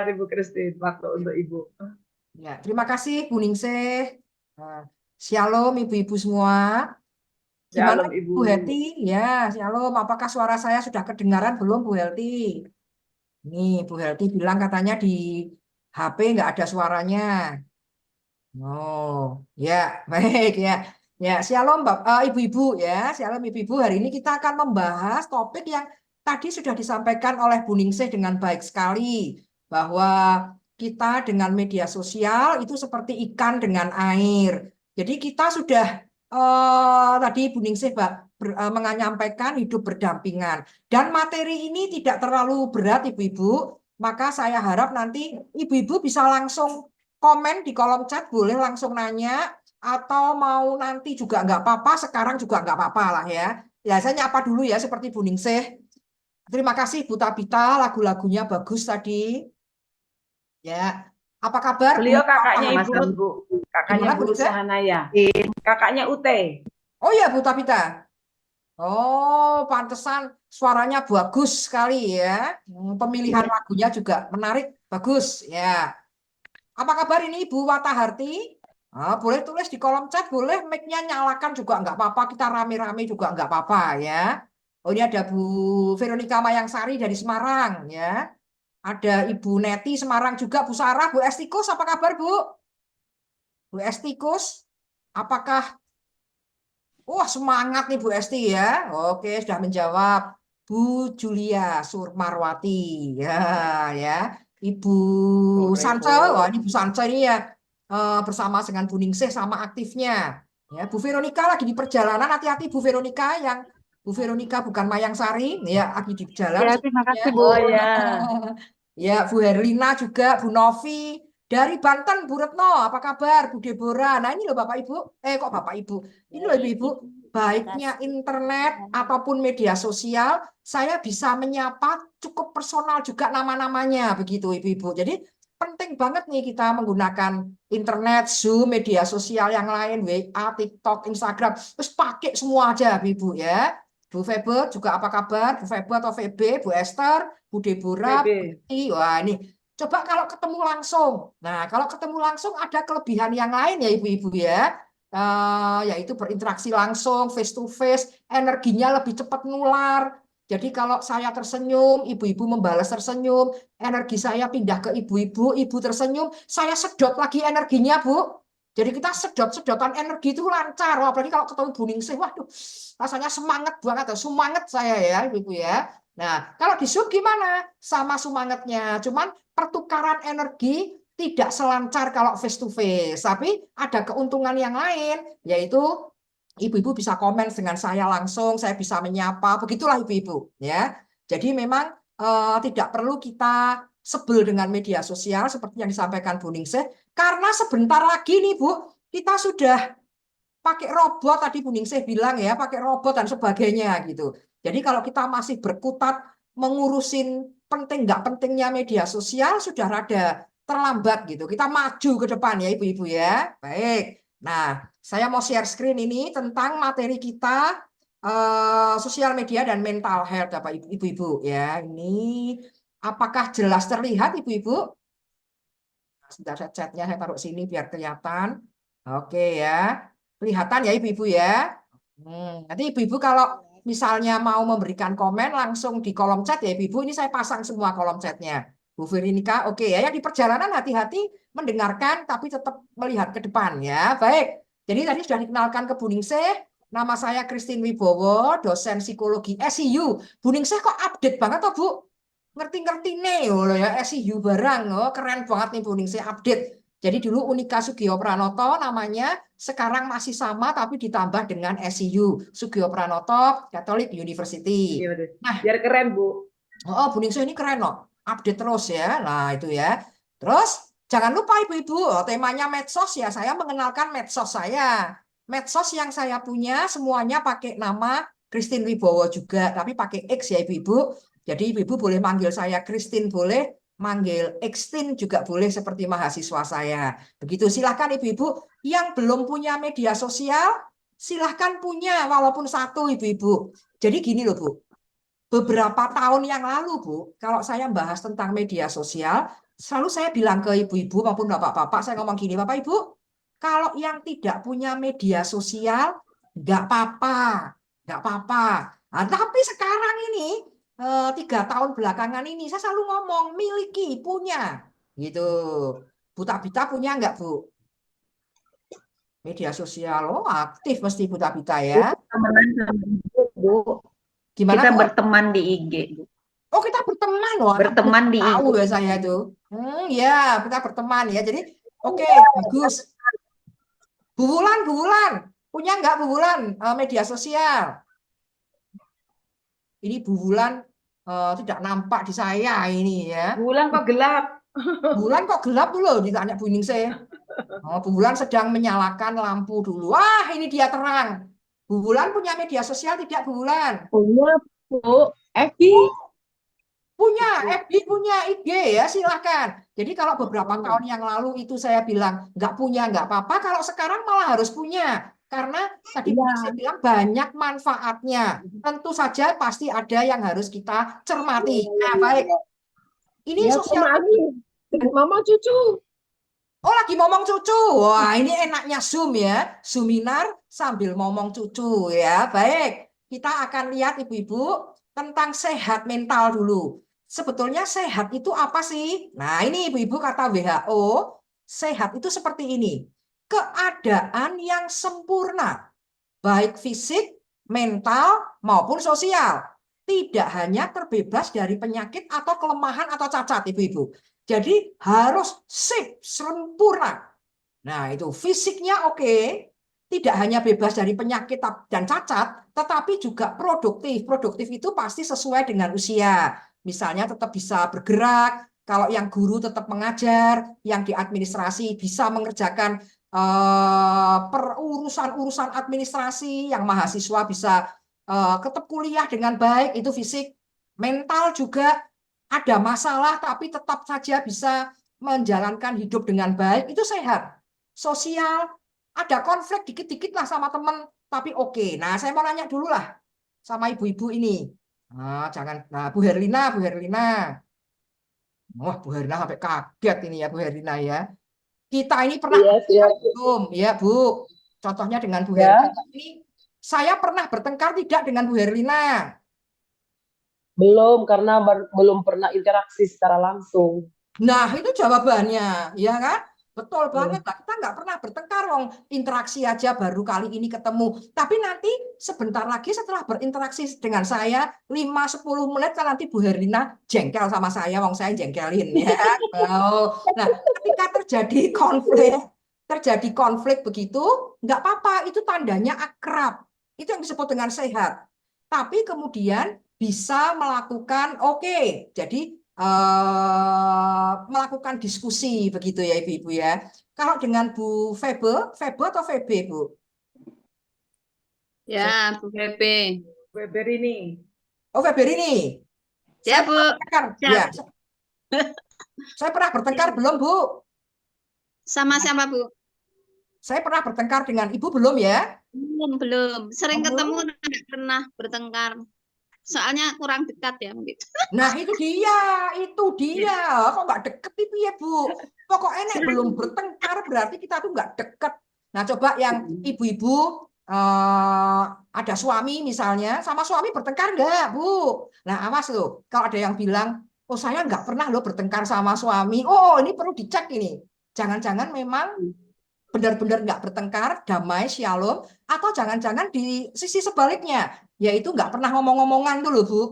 banget Ibu Christine waktu untuk Ibu. Ya, terima kasih Bu Ningsih. Shalom Ibu-ibu semua. Gimana Shalom Ibu. Bu Heti? Ya, shalom. Apakah suara saya sudah kedengaran belum Bu Heti? Nih, Bu Heti bilang katanya di HP nggak ada suaranya. Oh, ya, baik ya. Ya, shalom Ibu-ibu ya. Shalom Ibu-ibu. Hari ini kita akan membahas topik yang tadi sudah disampaikan oleh Bu Ningsih dengan baik sekali. Bahwa kita dengan media sosial itu seperti ikan dengan air. Jadi kita sudah tadi Bu Ningsih menyampaikan hidup berdampingan. Dan materi ini tidak terlalu berat Ibu-ibu. Maka saya harap nanti Ibu-ibu bisa langsung komen di kolom chat, boleh langsung nanya, atau mau nanti juga nggak apa-apa, sekarang juga nggak apa-apa lah ya. Ya, saya nyapa dulu ya, seperti Bu Ningsih. Terima kasih Bu Tabita, lagu-lagunya bagus tadi. Ya, apa kabar Bu Beliau kakaknya Ibu Tabita? Ruth, Bu. Kakaknya Gimana Bu Bu Ruth Ningsih? Sahanaya. Kakaknya Ute. Oh ya Bu Tabita. Oh, pantesan suaranya bagus sekali ya. Pemilihan lagunya juga menarik, bagus ya. Apa kabar ini Ibu Wataharti? Boleh tulis di kolom chat, boleh mic-nya nyalakan juga nggak apa-apa, kita rame-rame juga nggak apa-apa ya. Oh ini ada Bu Veronica Mayangsari dari Semarang ya. Ada Ibu Neti Semarang juga, Bu Sarah, Bu Estikus, apa kabar Bu? Bu Estikus, apakah wah semangat nih Bu Esti ya. Oke, sudah menjawab. Bu Julia Surmarwati. Ya, ya. Ibu Sore, Sance, Bu. wah ini Bu Sance ini ya bersama dengan Bu Ningsih sama aktifnya. Ya, Bu Veronica lagi di perjalanan, hati-hati Bu Veronica yang Bu Veronica bukan Mayang Sari, ya lagi di jalan Ya, terima sepertinya. kasih, Bu. Oh ya. Ya, Bu Herlina juga, Bu Novi. Dari Banten, Bu Retno, apa kabar? Bu Deborah. Nah, ini loh Bapak Ibu. Kok Bapak Ibu? Ini loh Ibu-Ibu. Baiknya internet ataupun media sosial, saya bisa menyapa cukup personal juga nama-namanya, begitu Ibu-Ibu. Jadi, penting banget nih kita menggunakan internet, Zoom, media sosial yang lain, WA, TikTok, Instagram. Terus pakai semua aja, Ibu ya. Bu Febe juga apa kabar? Bu Febe atau VB, Bu Esther, Bu Deborah, Bu BB. Iti. Wah, ini coba kalau ketemu langsung. Nah, kalau ketemu langsung ada kelebihan yang lain ya Ibu-ibu ya. Yaitu berinteraksi langsung, face to face, energinya lebih cepat nular. Jadi kalau saya tersenyum, ibu-ibu membalas tersenyum, energi saya pindah ke ibu-ibu, ibu tersenyum, saya sedot lagi energinya, Bu. Jadi kita sedot-sedotan energi itu lancar. Apalagi kalau ketemu Bu Ningsih, waduh, rasanya semangat banget, semangat saya ya, ibu-ibu ya. Nah, kalau di Zoom gimana? Sama semangatnya, cuman pertukaran energi tidak selancar kalau face to face, tapi ada keuntungan yang lain, yaitu ibu-ibu bisa komen dengan saya langsung, saya bisa menyapa, begitulah ibu-ibu ya. Jadi memang tidak perlu kita sebel dengan media sosial seperti yang disampaikan Bu Ningsih, karena sebentar lagi nih Bu, kita sudah pakai robot, tadi Bu Ningsih bilang ya, pakai robot dan sebagainya gitu. Jadi kalau kita masih berkutat mengurusin penting nggak pentingnya media sosial, sudah rada terlambat gitu. Kita maju ke depan ya ibu-ibu ya. Baik. Nah, saya mau share screen ini tentang materi kita sosial media dan mental health Bapak Ibu-ibu ya. Ini apakah jelas terlihat ibu-ibu? Sebentar chatnya saya taruh sini biar kelihatan. Oke ya. Kelihatan ya ibu-ibu ya. Nanti ibu-ibu kalau misalnya mau memberikan komen langsung di kolom chat ya ibu-ibu. Ini saya pasang semua kolom chatnya. Bu Verinika, oke ya. Yang di perjalanan hati-hati mendengarkan tapi tetap melihat ke depan ya. Baik. Jadi tadi sudah dikenalkan ke Bu Ningsih. Nama saya Christine Wibowo, dosen psikologi SIU. Bu Ningsih kok update banget toh Bu? Ngerti-ngerti nih loh ya SIU barang. Oh, keren banget nih Bu Ningsih update. Jadi dulu Unika Sugio Pranoto namanya, sekarang masih sama tapi ditambah dengan SIU, Sugio Pranoto Catholic University. Iya, Nah, biar keren, Bu. Bu Ningsih ini keren loh, update terus ya. Nah, itu ya. Terus jangan lupa ibu-ibu, temanya medsos ya, saya mengenalkan medsos saya. Medsos yang saya punya semuanya pakai nama Christine Wibowo juga, tapi pakai X ya ibu-ibu. Jadi ibu-ibu boleh manggil saya Christine, boleh manggil Xtin juga boleh seperti mahasiswa saya. Begitu, silahkan ibu-ibu yang belum punya media sosial, silahkan punya walaupun satu ibu-ibu. Jadi gini loh Bu, beberapa tahun yang lalu Bu, kalau saya bahas tentang media sosial, selalu saya bilang ke ibu-ibu maupun bapak-bapak, saya ngomong gini, Bapak Ibu, kalau yang tidak punya media sosial, nggak apa-apa, nggak apa-apa. Nah, tapi sekarang ini 3 tahun belakangan ini saya selalu ngomong miliki, punya, gitu. Bu Tabita punya nggak Bu? Media sosial, oh aktif mesti Bu Tabita Bu, ya. temenan sama Ibu, Bu. Gimana Kita Bu? berteman di IG, Bu. Oh kita berteman loh, anak baru Berteman di tahu IG. ya saya tuh. Ya kita berteman ya. Jadi oke bagus. Bu Wulan, punya nggak Bu Wulan media sosial? Ini Bu Wulan tidak nampak di saya ini ya. Bulan kok gelap? Bu Wulan kok gelap dulu ditanya Bu Ningsih. Oh, Bu Wulan sedang menyalakan lampu dulu. Wah ini dia terang. Bu Wulan punya media sosial tidak Bu Wulan? Punya, Bu. FB. Punya, FB punya IG ya silahkan. Jadi kalau beberapa tahun yang lalu itu saya bilang nggak punya nggak apa-apa, kalau sekarang malah harus punya. Karena tadi Bu Ningsih Iya. bilang banyak manfaatnya. Tentu saja pasti ada yang harus kita cermati. Nah baik, ini Ya, sosial kemarin Mama cucu. Oh lagi ngomong cucu. Wah ini enaknya Zoom ya. Zoominar sambil ngomong cucu ya. Baik, kita akan lihat ibu-ibu tentang sehat mental dulu. Sebetulnya sehat itu apa sih? Nah ini ibu-ibu kata WHO, sehat itu seperti ini. Keadaan yang sempurna, baik fisik, mental, maupun sosial. Tidak hanya terbebas dari penyakit atau kelemahan atau cacat, ibu-ibu. Jadi harus sip, sempurna. Nah, itu fisiknya oke, tidak hanya bebas dari penyakit dan cacat, tetapi juga produktif. Produktif itu pasti sesuai dengan usia. Misalnya tetap bisa bergerak, kalau yang guru tetap mengajar, yang di administrasi bisa mengerjakan perurusan-urusan administrasi, yang mahasiswa bisa tetap kuliah dengan baik, itu fisik. Mental juga ada masalah tapi tetap saja bisa menjalankan hidup dengan baik, itu sehat. Sosial, ada konflik dikit-dikit lah sama teman, tapi oke. Nah, saya mau nanya dulu lah sama ibu-ibu ini. Nah, jangan, nah Bu Herlina, Bu Herlina. Wah, Bu Herlina sampai kaget ini ya Bu Herlina ya. Kita ini pernah Iya, siap. belum ya Bu? Contohnya dengan Bu Ya, Herlina ini, saya pernah bertengkar tidak dengan Bu Herlina? belum karena belum pernah interaksi secara langsung. Nah, itu jawabannya, ya kan? Betul banget Hmm. lah. Kita nggak pernah bertengkar, wong interaksi aja baru kali ini ketemu. Tapi nanti sebentar lagi setelah berinteraksi dengan saya 5-10 menit kan nanti Bu Herlina jengkel sama saya, wong saya jengkelin ya. Oh. Nah, ketika terjadi konflik begitu, nggak apa-apa, itu tandanya akrab. Itu yang disebut dengan sehat. Tapi kemudian bisa melakukan oke, jadi melakukan diskusi begitu ya ibu-ibu ya. Kalau dengan Bu Febe atau Febe Bu? Ya, Bu Febe. Weber ini. Oh Febe ini. Ya, Saya Bu. pernah bertengkar. Siap. Ya, saya pernah bertengkar belum Bu? Sama-sama, Bu. Saya pernah bertengkar dengan Ibu belum ya? Belum. Sering Oh, ketemu, belum. tidak pernah bertengkar. Soalnya kurang dekat ya, mungkin. Nah itu dia. Kok nggak deket itu ya Bu? Pokoknya nek belum bertengkar berarti kita tuh nggak deket. Nah coba yang ibu-ibu ada suami misalnya, sama suami bertengkar nggak Bu? Nah awas loh, kalau ada yang bilang, oh saya nggak pernah loh bertengkar sama suami. Oh ini perlu dicek ini. Jangan-jangan memang benar-benar nggak bertengkar, damai, shalom, atau jangan-jangan di sisi sebaliknya, yaitu nggak pernah ngomong-ngomongan dulu Bu.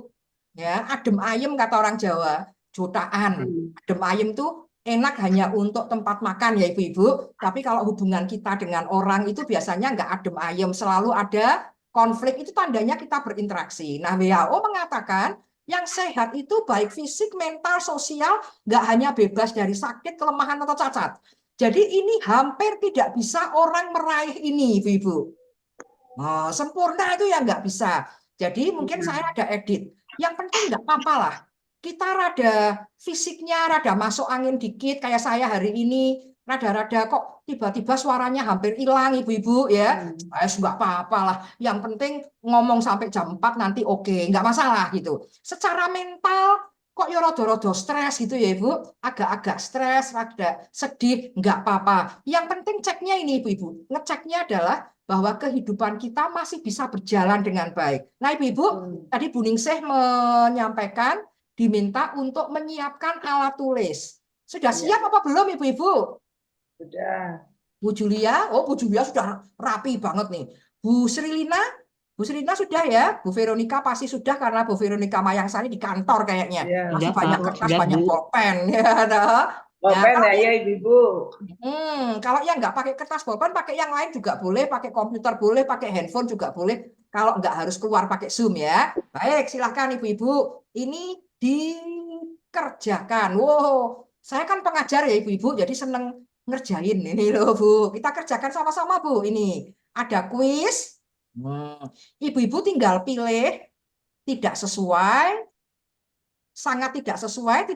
Ya, adem ayem kata orang Jawa, jutaan. Adem ayem tuh enak hanya untuk tempat makan ya ibu-ibu, tapi kalau hubungan kita dengan orang itu biasanya nggak adem ayem, selalu ada konflik, itu tandanya kita berinteraksi. Nah, WHO mengatakan yang sehat itu baik fisik, mental, sosial, nggak hanya bebas dari sakit, kelemahan, atau cacat. Jadi ini hampir tidak bisa orang meraih ini, ibu-ibu. Oh, sempurna itu ya nggak bisa. Jadi mungkin saya ada edit. Yang penting nggak apa-apa lah. Kita rada fisiknya rada masuk angin dikit kayak saya hari ini. Rada-rada kok tiba-tiba suaranya hampir hilang ibu-ibu ya. Nggak apa-apa lah. Yang penting ngomong sampai jam 4 nanti oke. Nggak masalah gitu. Secara mental kok ya rada-rada stres gitu ya Ibu, agak-agak stres, rada sedih, nggak apa-apa. Yang penting ceknya ini Ibu-Ibu, ngeceknya adalah bahwa kehidupan kita masih bisa berjalan dengan baik. Nah Ibu-Ibu, tadi Bu Ningsih menyampaikan diminta untuk menyiapkan alat tulis. Sudah Iya. siap apa belum Ibu-Ibu? Sudah. Bu Julia, oh Bu Julia sudah rapi banget nih. Bu Srilina, Bu Srilina sudah ya. Bu Veronica pasti sudah karena Bu Veronica Mayangsari di kantor kayaknya. Iya. Masih Sudah, banyak Pak. kertas, Sudah, banyak Bu. bolpen. Ya, dah. Ya, Pulpen kalau ya Ibu. kalau yang nggak pakai kertas bolpen, pakai yang lain juga boleh, pakai komputer boleh, pakai handphone juga boleh. Kalau nggak harus keluar pakai Zoom ya. Baik, silahkan Ibu-Ibu. Ini dikerjakan. Wow, saya kan pengajar ya Ibu-Ibu, jadi seneng ngerjain ini loh Bu. Kita kerjakan sama-sama Bu. Ini ada kuis. Ibu-Ibu tinggal pilih tidak sesuai, sangat tidak sesuai,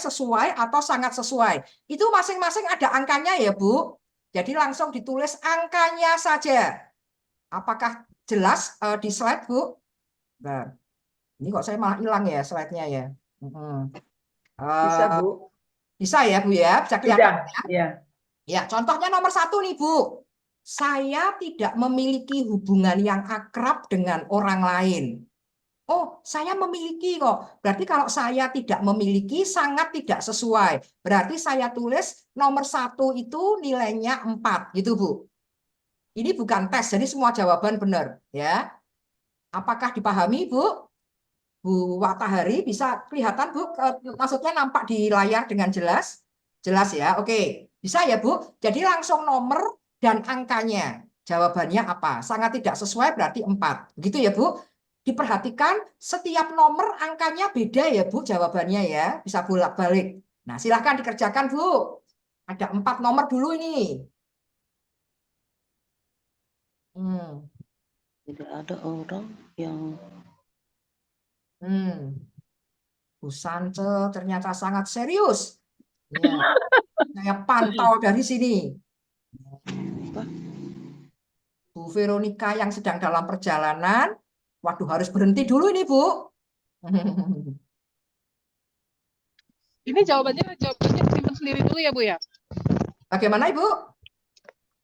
sesuai, atau sangat sesuai. Itu masing-masing ada angkanya ya, Bu. Jadi langsung ditulis angkanya saja. Apakah jelas di slide, Bu? Nah, ini kok saya malah hilang ya slide-nya ya. Bisa Bu. Bisa ya, Bu ya? Bisa kelihatan Sudah. Ya. ya, contohnya nomor 1 nih, Bu. Saya tidak memiliki hubungan yang akrab dengan orang lain. Oh, saya memiliki kok. Berarti kalau saya tidak memiliki, sangat tidak sesuai. Berarti saya tulis nomor 1 itu nilainya 4, gitu Bu. Ini bukan tes, jadi semua jawaban benar. Ya. Apakah dipahami Bu? Bu Watahari, bisa kelihatan Bu? Maksudnya nampak di layar dengan jelas? Jelas ya, oke. Bisa ya Bu? Jadi langsung nomor dan angkanya. Jawabannya apa? Sangat tidak sesuai berarti 4. Begitu ya Bu? Diperhatikan setiap nomor angkanya beda ya Bu jawabannya ya. Bisa bolak-balik. Nah silahkan dikerjakan Bu. Ada 4 nomor dulu ini. Tidak ada orang yang Bu Sance ternyata sangat serius. Ya, saya pantau dari sini. Bu Veronica yang sedang dalam perjalanan. Waduh, harus berhenti dulu ini, Bu. Ini jawabannya disimpan sendiri dulu ya, Bu ya? Bagaimana, Ibu?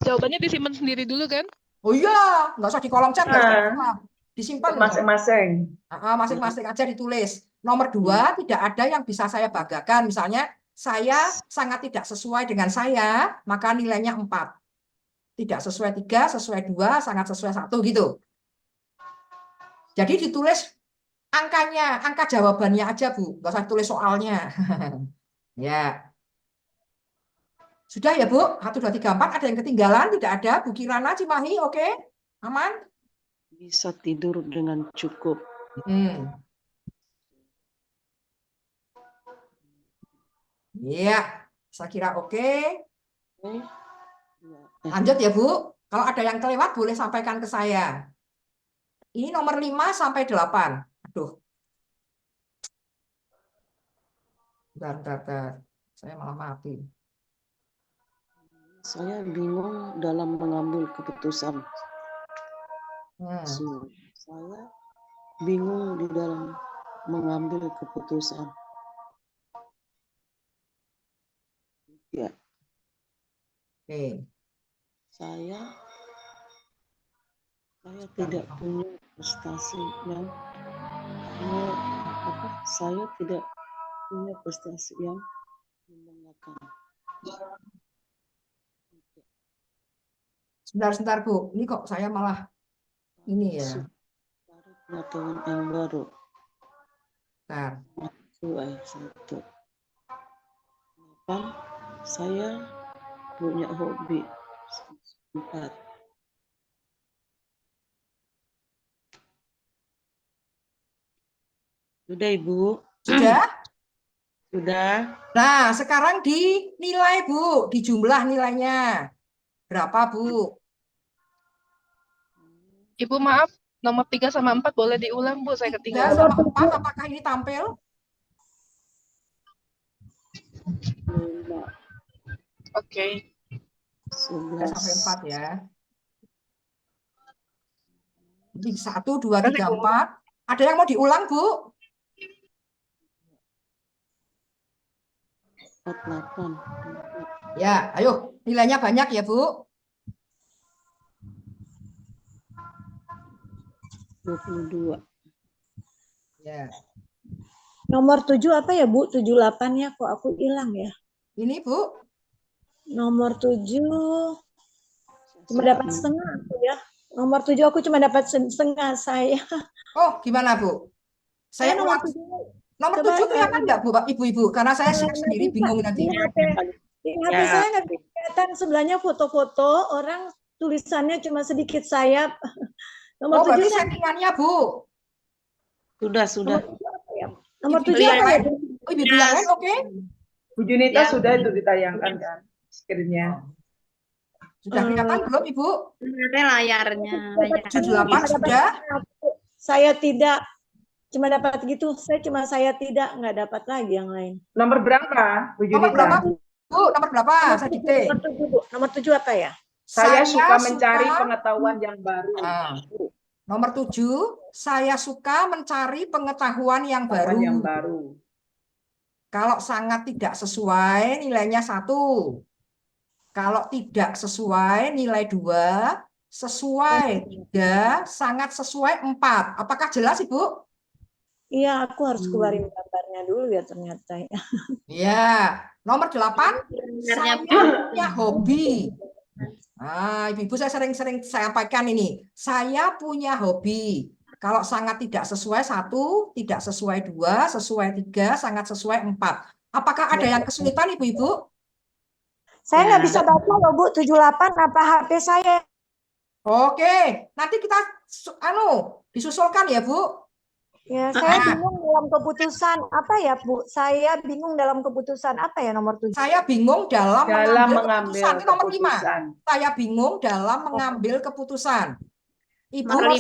Jawabannya disimpan sendiri dulu kan? Oh iya, nggak usah di kolom chat, nggak usah. Disimpan. Masing-masing. Masing-masing aja ditulis. Nomor 2, tidak ada yang bisa saya banggakan. Misalnya, saya sangat tidak sesuai dengan saya, maka nilainya 4. Tidak sesuai 3, sesuai 2, sangat sesuai 1, gitu. Jadi ditulis angkanya, angka jawabannya aja, Bu. Nggak usah tulis soalnya. Ya. Sudah ya, Bu? 1, 2, 3, 4. Ada yang ketinggalan? Tidak ada. Bu Kirana, Cimahi, oke? Aman? bisa tidur dengan cukup. Iya, saya kira oke. Ya. Lanjut ya, Bu. Kalau ada yang kelewat, boleh sampaikan ke saya. Ini nomor 5 sampai 8. Aduh. Bentar. Saya malah mati. Saya bingung dalam mengambil keputusan. Saya bingung di dalam mengambil keputusan. Ya. Oke. Saya tidak punya prestasi yang saya tidak punya prestasi yang membanggakan. Sebentar, Bu. Ini kok saya malah ini ya. Cari pengetahuan yang baru. Bentar. Ayat 1. Saya punya hobi. 4. Sudah, Ibu? Sudah? Sudah. Nah, sekarang dinilai, Bu. Dijumlah nilainya. Berapa, Bu? Ibu maaf, nomor 3 sama 4 boleh diulang, Bu. Saya 3 ketinggalan. sama 4, apakah ini tampil? 5. Oke. 3 sampai 4 11. ya. Jadi 1, 2, 3, 4. Ada yang mau diulang, Bu? 48. Ya, ayo. Nilainya banyak ya, Bu. 22. Ya. Nomor 7 apa ya, Bu? 78-nya kok aku hilang ya. Ini, Bu. Nomor 7 cuma dapat setengah aku ya. Nomor 7 aku cuma dapat setengah saya. Oh, gimana, Bu? Saya Saya nomor ulang. 7. Nomor Coba 7 kelihatan nggak, Bu, Ibu-ibu? Karena saya sendiri bingung nanti. Di HP Ya. saya nggak kelihatan, sebelahnya foto-foto orang tulisannya cuma sedikit sayap. Oh, Nomor 7 berarti settingannya, Bu. Sudah. Nomor Ibu 7 yang apa ya? lain? Oh, ibu yang lain, oke. Bu Junita Ya. sudah itu ditayangkan kan screen-nya. Sudah kelihatan belum, Ibu? Ada layarnya. 78 sudah. Saya tidak cuma dapat gitu. Saya tidak nggak dapat lagi yang lain. Nomor berapa, Bu Nomor Junita? berapa, Bu? Nomor berapa? Saya dikte. Nomor 7, Bu. Nomor 7 apa ya? Saya suka mencari pengetahuan yang baru. Ah. Nomor 7, saya suka mencari pengetahuan yang Pengetahuan yang baru. baru. Kalau sangat tidak sesuai, nilainya 1. Kalau tidak sesuai, nilai 2. Sesuai 3, sangat sesuai 4. Apakah jelas, Ibu? Iya, aku harus keluarin gambarnya dulu ya ternyata. Ya. Nomor 8, saya punya hobi. Nah, Ibu-ibu saya sering-sering sampaikan ini. Saya punya hobi. Kalau sangat tidak sesuai 1, tidak sesuai 2, sesuai 3, sangat sesuai 4. Apakah ada yang kesulitan, Ibu-ibu? Saya nggak bisa baca loh, Bu. 78 apa HP saya? Oke, nanti kita disusulkan ya, Bu. Ya, saya bingung dalam keputusan apa ya, Bu? Saya bingung dalam keputusan apa ya nomor 7? Saya bingung dalam mengambil keputusan. Itu nomor 5. keputusan. Saya bingung dalam mengambil keputusan. Ibu, Nomor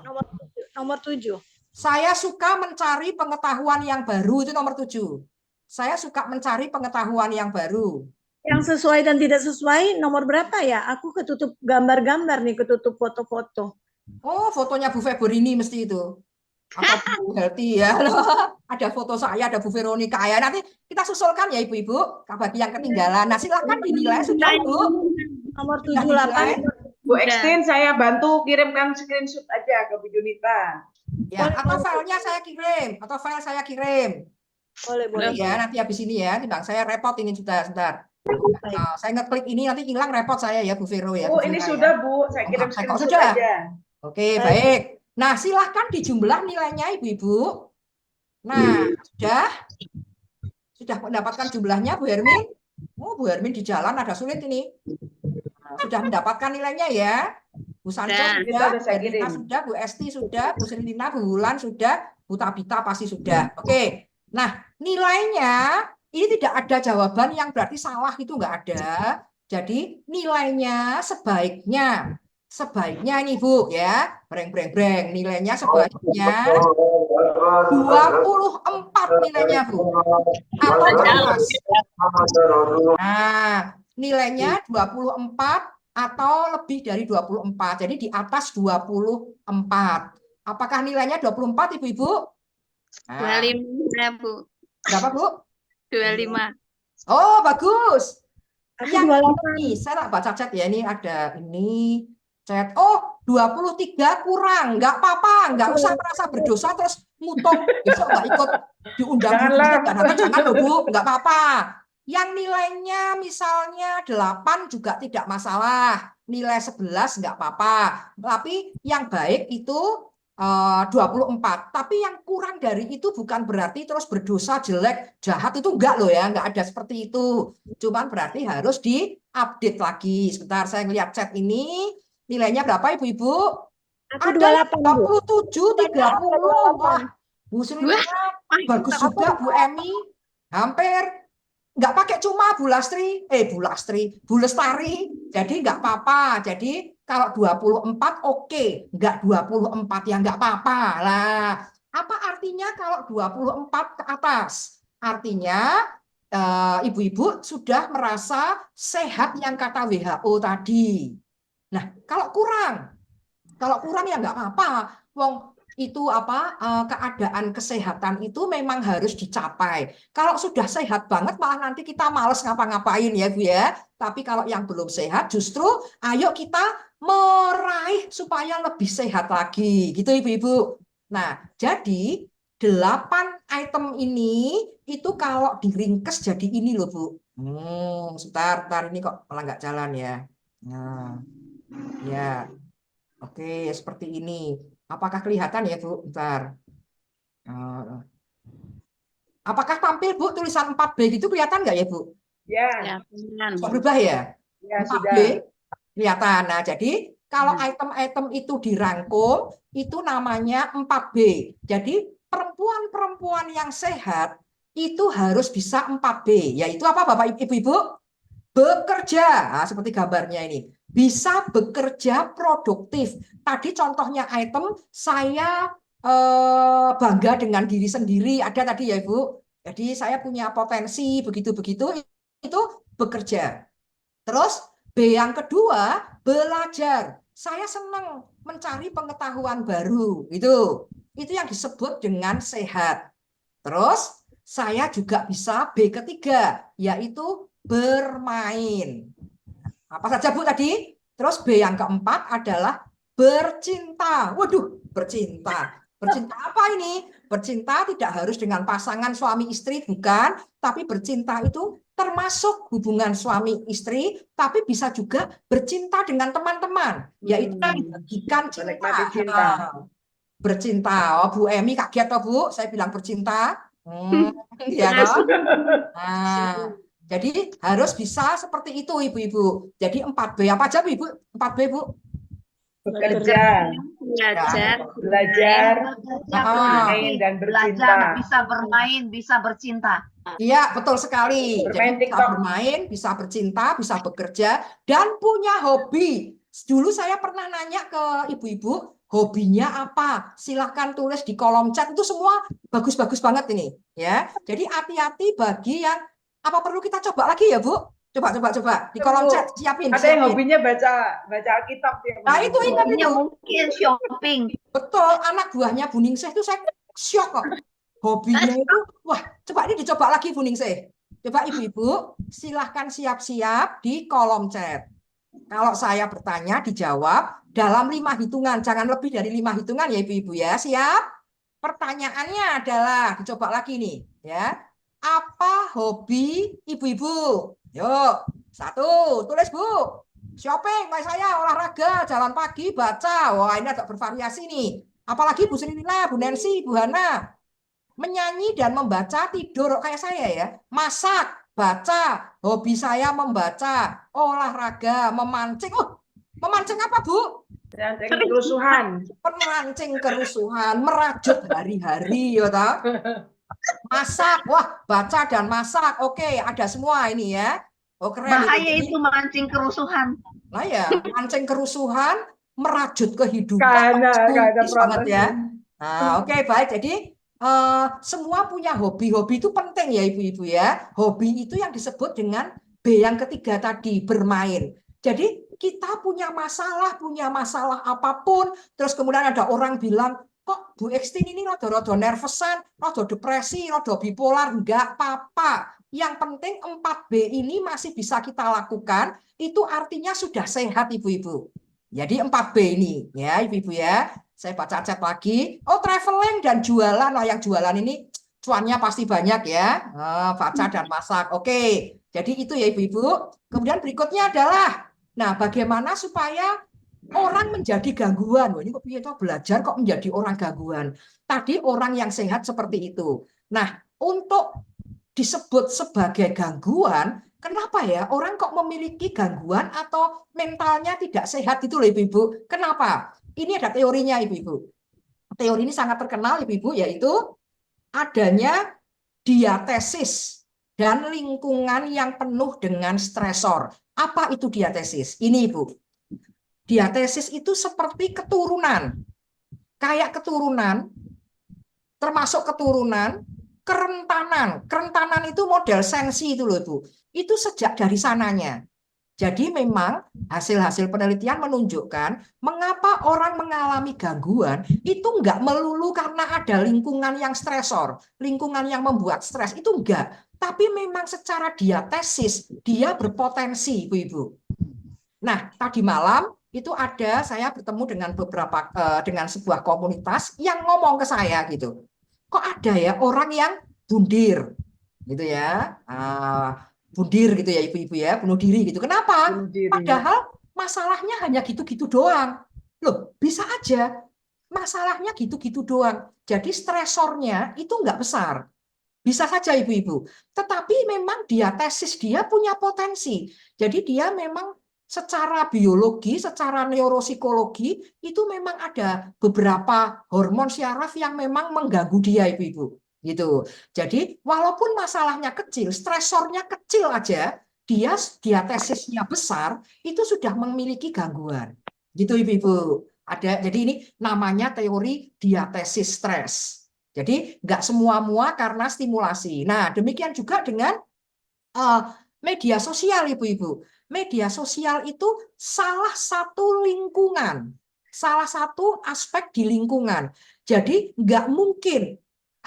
Nomor 7, nomor 7. saya suka mencari pengetahuan yang baru, itu nomor 7. Saya suka mencari pengetahuan yang baru. Yang sesuai dan tidak sesuai nomor berapa ya? Aku ketutup gambar-gambar nih, ketutup foto-foto. Oh, fotonya Bu Febrini mesti itu. Atau Bu Helti ya. Ada foto saya, ada Bu Veronica ya. Nanti kita susulkan ya Ibu-ibu. Bagi yang ketinggalan. Nah, silahkan dinilai sudah, Bu. Nomor Sudah 78. Bu Extin, saya bantu kirimkan screenshot aja ke Bu Junita. Ya, atau filenya saya kirim, atau file saya kirim. Boleh. Ya, nanti habis ini ya. Timbang saya repot ini sebentar. Nah, saya ngeklik ini nanti hilang repot saya ya Bu Vero ya. Bu, Bu ini Vera, sudah ya. Bu, saya kirim Kok screenshot sudah? aja. Oke, baik. Nah, silahkan dijumlah nilainya Ibu-ibu. Nah, sudah mendapatkan jumlahnya Bu Hermin? Oh, Bu Hermin di jalan ada sulit ini. Nah, sudah mendapatkan nilainya ya. Bu Sanco Sudah. sudah, Itu udah saya Bu Rina kirim. sudah, Bu Esti sudah, Bu Selina, Bu Wulan sudah, Bu Tabita pasti sudah. Oke. Nah, nilainya ini tidak ada jawaban yang berarti salah, itu enggak ada. Jadi nilainya sebaiknya ini Bu ya, breng nilainya sebaiknya 24 nilainya Bu, atau ke atas. Nah, nilainya 24 atau lebih dari 24, jadi di atas 24. Apakah nilainya 24 Ibu-ibu? Nah, 25 Bu. berapa Bu? 25. Oh, bagus. Aku Yang 28. ini, saya tak baca chat ya, ini ada ini chat. Oh, 23 kurang, nggak apa-apa, nggak usah merasa berdosa terus mutung besok nggak ikut diundang. Jangan loh Bu, nggak apa-apa. Yang nilainya misalnya 8 juga tidak masalah, nilai 11 nggak apa-apa. Tapi yang baik itu 24. Tapi yang kurang dari itu bukan berarti terus berdosa, jelek, jahat, itu enggak loh ya, enggak ada seperti itu. Cuman berarti harus diupdate lagi. Sebentar saya ngeliat chat ini, nilainya berapa Ibu-ibu? Aku Ada 28, Bu. 27, 30. Wah, Bu Selina bagus juga, Bu Emi. Hampir nggak pakai cuma Bu Lestari. Jadi nggak apa-apa. Jadi kalau 24 oke, nggak 24 ya nggak apa-apa lah. Apa artinya kalau 24 ke atas? Artinya ibu-ibu sudah merasa sehat yang kata WHO tadi. Nah, kalau kurang ya nggak apa-apa. Wong itu keadaan kesehatan itu memang harus dicapai. Kalau sudah sehat banget malah nanti kita males ngapa-ngapain ya Bu ya. Tapi kalau yang belum sehat justru ayo kita meraih supaya lebih sehat lagi gitu Ibu-ibu. Nah, jadi 8 item ini itu kalau diringkes jadi ini loh Bu. Sebentar ini kok malah nggak jalan ya. Nah, ya. Oke, seperti ini. Apakah kelihatan ya, Bu? Bentar. Apakah tampil, Bu, tulisan 4B gitu kelihatan nggak ya, Bu? Ya, Ya, kan. Kok berubah ya? ya 4B sudah. kelihatan. Nah, jadi kalau item-item itu dirangkum, itu namanya 4B. Jadi perempuan-perempuan yang sehat itu harus bisa 4B. Yaitu apa, Bapak Ibu-Ibu? Bekerja. Nah, seperti gambarnya ini. Bisa bekerja produktif. Tadi contohnya item saya bangga dengan diri sendiri. Ada tadi ya Ibu. Jadi saya punya potensi begitu-begitu itu bekerja. Terus B yang kedua belajar. Saya senang mencari pengetahuan baru. Itu yang disebut dengan sehat. Terus saya juga bisa B ketiga yaitu bermain. Apa saja Bu tadi? Terus B yang keempat adalah bercinta. Waduh, bercinta. Bercinta apa ini? Bercinta tidak harus dengan pasangan suami istri, bukan. Tapi bercinta itu termasuk hubungan suami istri, tapi bisa juga bercinta dengan teman-teman. Yaitu membagikan Menikmati cinta. cinta. Bercinta. Oh, Bu Emi kaget toh Bu, saya bilang bercinta. Ya toh? Nah, jadi harus bisa seperti itu Ibu-ibu. Jadi 4B apa aja Bu Ibu? 4B Bu? Bekerja, Belajar. belajar, Ah. bermain, dan Belajar, bercinta. bisa bermain, bisa bercinta. Iya, betul sekali. Bermain Jadi bisa TikTok. bermain, bisa bercinta, bisa bekerja, dan punya hobi. Dulu saya pernah nanya ke ibu-ibu, hobinya apa? Silahkan tulis di kolom chat. Itu semua bagus-bagus banget ini. Ya, jadi hati-hati bagi yang apa perlu kita coba lagi ya Bu? Coba di kolom Bu, chat siapin. Ada yang hobinya baca Alkitab. Nah, itu ingat Hobinya itu. mungkin shopping. Betul, anak buahnya Bu Ningsih itu saya syok kok. Hobinya itu, wah, coba ini dicoba lagi Bu Ningsih. Coba ibu-ibu, silahkan siap-siap di kolom chat. Kalau saya bertanya, dijawab dalam 5 hitungan. Jangan lebih dari 5 hitungan ya ibu-ibu ya. Siap? Pertanyaannya adalah, dicoba lagi nih. Ya. Apa hobi ibu-ibu? Yuk, 1, tulis Bu. Shopping, kayak saya, olahraga, jalan pagi, baca. Wah, ini agak bervariasi nih. Apalagi Bu Sri Lina, Bu Nancy, Bu Hana. Menyanyi dan membaca, tidur kayak saya ya. Masak, baca, hobi saya membaca, olahraga, memancing. Oh, memancing apa Bu? Memancing kerusuhan. Memancing kerusuhan, merajut hari-hari ya toh. Masak, wah, baca dan masak. Oke, ada semua ini ya. Oh, keren. Bahaya itu mancing kerusuhan. Nah ya, mancing kerusuhan, merajut kehidupan. Karena Bagus banget protes. ya. Nah, oke, baik. Jadi semua punya hobi. Hobi itu penting ya ibu-ibu ya. Hobi itu yang disebut dengan B yang ketiga tadi, bermain. Jadi kita punya masalah apapun. Terus kemudian ada orang bilang, kok Bu Ekstin ini rada-rada nervousan, rada depresi, rada bipolar. Enggak apa-apa. Yang penting 4B ini masih bisa kita lakukan. Itu artinya sudah sehat ibu-ibu. Jadi 4B ini ya ibu-ibu ya. Saya baca chat lagi. Oh, traveling dan jualan. Nah, yang jualan ini cuannya pasti banyak ya. Baca dan masak. Oke. Jadi itu ya ibu-ibu. Kemudian berikutnya adalah, nah bagaimana supaya orang menjadi gangguan. Wah, ini kok kita belajar kok menjadi orang gangguan. Tadi orang yang sehat seperti itu. Nah, untuk disebut sebagai gangguan, kenapa ya orang kok memiliki gangguan atau mentalnya tidak sehat itu loh ibu-ibu? Kenapa? Ini ada teorinya ibu-ibu. Teori ini sangat terkenal ibu-ibu, yaitu adanya diatesis dan lingkungan yang penuh dengan stresor. Apa itu diatesis? Ini ibu. Diatesis itu seperti keturunan. Kayak keturunan, termasuk keturunan, kerentanan. Kerentanan itu model sensi itu loh ibu. Itu sejak dari sananya. Jadi memang hasil-hasil penelitian menunjukkan mengapa orang mengalami gangguan itu enggak melulu karena ada lingkungan yang stresor, lingkungan yang membuat stres, itu enggak. Tapi memang secara diatesis dia berpotensi, Ibu-ibu. Nah, tadi malam itu saya bertemu dengan dengan sebuah komunitas yang ngomong ke saya gitu. Kok ada ya orang yang bundir gitu ya. Bundir gitu ya ibu-ibu ya, bunuh diri gitu. Kenapa? Bunuh diri. Padahal masalahnya hanya gitu-gitu doang. Loh, bisa aja masalahnya gitu-gitu doang. Jadi stresornya itu nggak besar. Bisa saja ibu-ibu. Tetapi memang diatesis dia punya potensi. Jadi dia memang secara biologi, secara neuropsikologi itu memang ada beberapa hormon syaraf yang memang mengganggu dia ibu-ibu. Gitu. Jadi walaupun masalahnya kecil, stresornya kecil aja, diatesisnya besar, itu sudah memiliki gangguan. Gitu ibu-ibu. Jadi ini namanya teori diatesis stres. Jadi nggak semua-mua karena stimulasi. Nah, demikian juga dengan media sosial, ibu-ibu. Media sosial itu salah satu lingkungan, salah satu aspek di lingkungan. Jadi nggak mungkin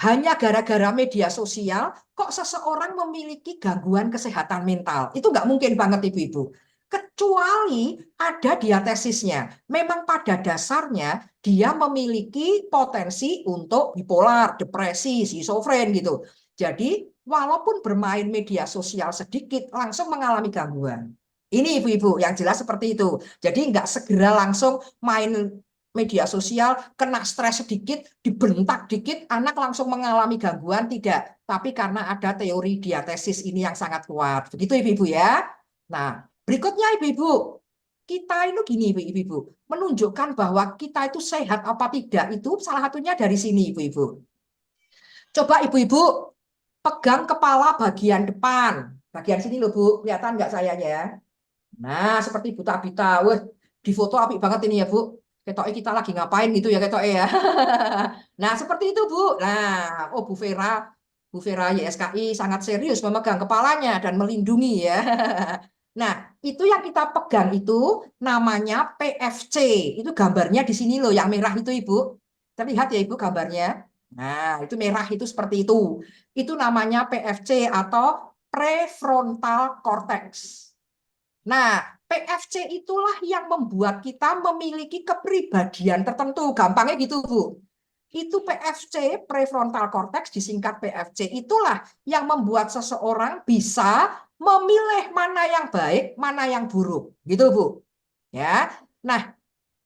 hanya gara-gara media sosial kok seseorang memiliki gangguan kesehatan mental. Itu nggak mungkin banget, ibu-ibu. Kecuali ada diatesisnya. Memang pada dasarnya dia memiliki potensi untuk bipolar, depresi, skizofren gitu. Jadi walaupun bermain media sosial sedikit langsung mengalami gangguan. Ini ibu-ibu yang jelas seperti itu. Jadi nggak segera langsung main media sosial, kena stres sedikit, dibentak dikit, anak langsung mengalami gangguan, tidak. Tapi karena ada teori diatesis ini yang sangat kuat. Begitu ibu-ibu ya. Nah, berikutnya ibu-ibu, kita itu gini ibu-ibu, menunjukkan bahwa kita itu sehat apa tidak, itu salah satunya dari sini ibu-ibu. Coba ibu-ibu pegang kepala bagian depan. Bagian sini loh Bu, kelihatan nggak sayanya? Nah, seperti buta-buta. Wah, di foto apik banget ini ya Bu. Ketoknya kita lagi ngapain gitu ya ketoknya ya. Nah, seperti itu Bu. Nah, Bu Vera YSKI sangat serius memegang kepalanya dan melindungi ya. Nah, itu yang kita pegang itu namanya PFC. Itu gambarnya di sini loh, yang merah itu Ibu. Terlihat ya Ibu gambarnya. Nah, itu merah itu seperti itu. Itu namanya PFC atau prefrontal cortex. Nah, PFC itulah yang membuat kita memiliki kepribadian tertentu. Gampangnya gitu, Bu. Itu PFC, prefrontal cortex, disingkat PFC. Itulah yang membuat seseorang bisa memilih mana yang baik, mana yang buruk. Gitu, Bu. Ya. Nah,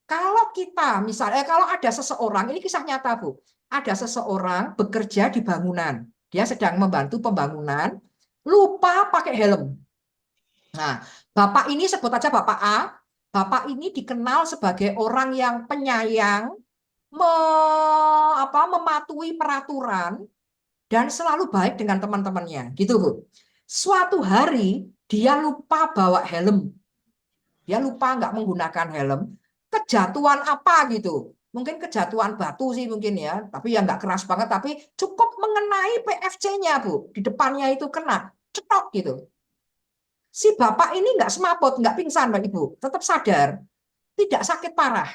kalau kita misalnya, kalau ada seseorang, ini kisah nyata, Bu. Ada seseorang bekerja di bangunan. Dia sedang membantu pembangunan, lupa pakai helm. Nah, Bapak ini sebut aja Bapak A. Bapak ini dikenal sebagai orang yang penyayang, mematuhi peraturan, dan selalu baik dengan teman-temannya. Gitu, Bu. Suatu hari, dia lupa bawa helm. Dia lupa nggak menggunakan helm. Kejatuhan apa gitu. Mungkin kejatuhan batu sih mungkin ya. Tapi ya nggak keras banget. Tapi cukup mengenai PFC-nya, Bu. Di depannya itu kena. Cetok gitu. Si bapak ini nggak semaput, nggak pingsan, Mbak Ibu, tetap sadar, tidak sakit parah.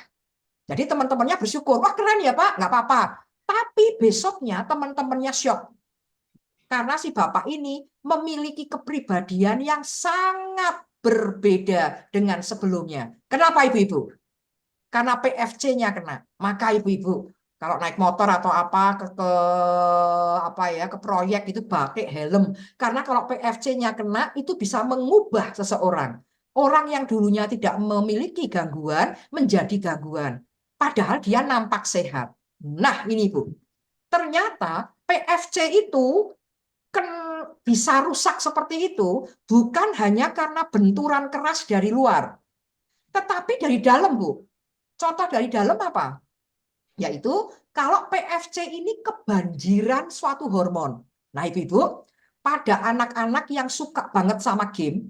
Jadi teman-temannya bersyukur, wah keren ya Pak, nggak apa-apa. Tapi besoknya teman-temannya syok. Karena si bapak ini memiliki kepribadian yang sangat berbeda dengan sebelumnya. Kenapa Ibu-Ibu? Karena PFC-nya kena. Maka Ibu-Ibu, kalau naik motor atau apa ke proyek itu pakai helm. Karena kalau PFC-nya kena itu bisa mengubah seseorang. Orang yang dulunya tidak memiliki gangguan menjadi gangguan. Padahal dia nampak sehat. Nah, ini Bu. Ternyata PFC itu bisa rusak seperti itu bukan hanya karena benturan keras dari luar. Tetapi dari dalam, Bu. Contoh dari dalam apa? Yaitu kalau PFC ini kebanjiran suatu hormon. Nah, Ibu-Ibu, pada anak-anak yang suka banget sama game,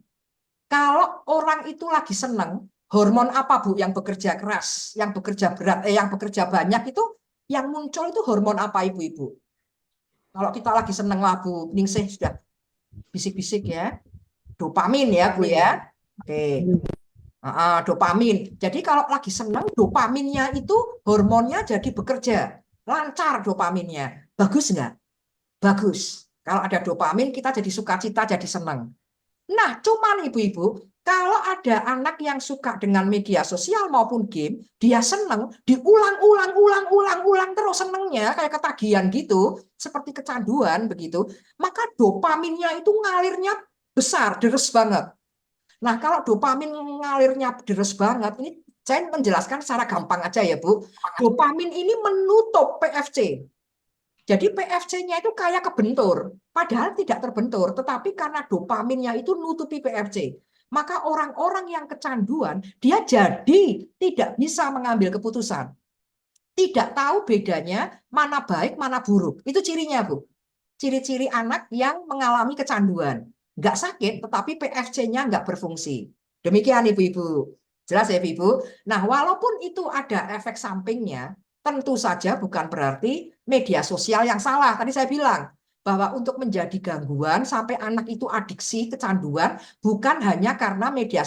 kalau orang itu lagi seneng, hormon apa Bu yang bekerja keras, yang bekerja berat, yang bekerja banyak itu, yang muncul itu hormon apa Ibu-Ibu? Kalau kita lagi seneng lah Bu, ningsih sudah bisik-bisik ya, dopamin ya Bu ya. Oke. Dopamin. Jadi kalau lagi senang, dopaminnya itu hormonnya jadi bekerja. Lancar dopaminnya. Bagus nggak? Bagus. Kalau ada dopamin, kita jadi sukacita, jadi senang. Nah, cuman ibu-ibu, kalau ada anak yang suka dengan media sosial maupun game, dia senang, diulang-ulang terus senangnya, kayak ketagihan gitu, seperti kecanduan begitu, maka dopaminnya itu ngalirnya besar, deres banget. Nah, kalau dopamin ngalirnya deres banget, ini saya menjelaskan secara gampang aja ya, Bu. Dopamin ini menutup PFC. Jadi PFC-nya itu kayak kebentur, padahal tidak terbentur, tetapi karena dopaminnya itu nutupi PFC. Maka orang-orang yang kecanduan, dia jadi tidak bisa mengambil keputusan. Tidak tahu bedanya mana baik, mana buruk. Itu cirinya, Bu. Ciri-ciri anak yang mengalami kecanduan. Nggak sakit, tetapi PFC-nya nggak berfungsi. Demikian, Ibu-Ibu. Jelas ya, Ibu? Nah, walaupun itu ada efek sampingnya, tentu saja bukan berarti media sosial yang salah. Tadi saya bilang bahwa untuk menjadi gangguan sampai anak itu adiksi, kecanduan, bukan hanya karena media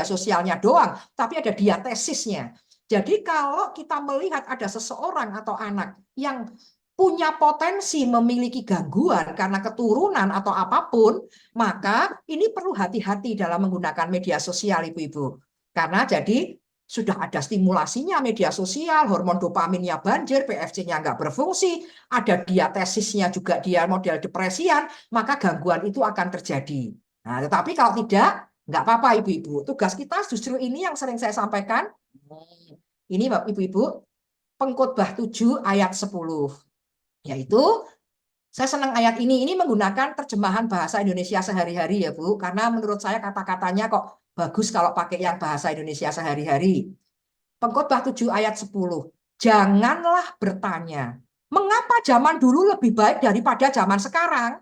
sosialnya doang, tapi ada diatesisnya. Jadi kalau kita melihat ada seseorang atau anak yang punya potensi memiliki gangguan karena keturunan atau apapun, maka ini perlu hati-hati dalam menggunakan media sosial, Ibu-Ibu. Karena jadi sudah ada stimulasinya media sosial, hormon dopaminnya banjir, PFC-nya nggak berfungsi, ada diatesisnya juga dia model depresian, maka gangguan itu akan terjadi. Nah, tetapi kalau tidak, nggak apa-apa Ibu-Ibu. Tugas kita justru ini yang sering saya sampaikan. Ini Ibu-Ibu, Pengkhotbah 7 ayat 10. Yaitu, saya senang ayat ini menggunakan terjemahan bahasa Indonesia sehari-hari ya Bu, karena menurut saya kata-katanya kok bagus kalau pakai yang bahasa Indonesia sehari-hari. Pengkhotbah 7 ayat 10. Janganlah bertanya, mengapa zaman dulu lebih baik daripada zaman sekarang?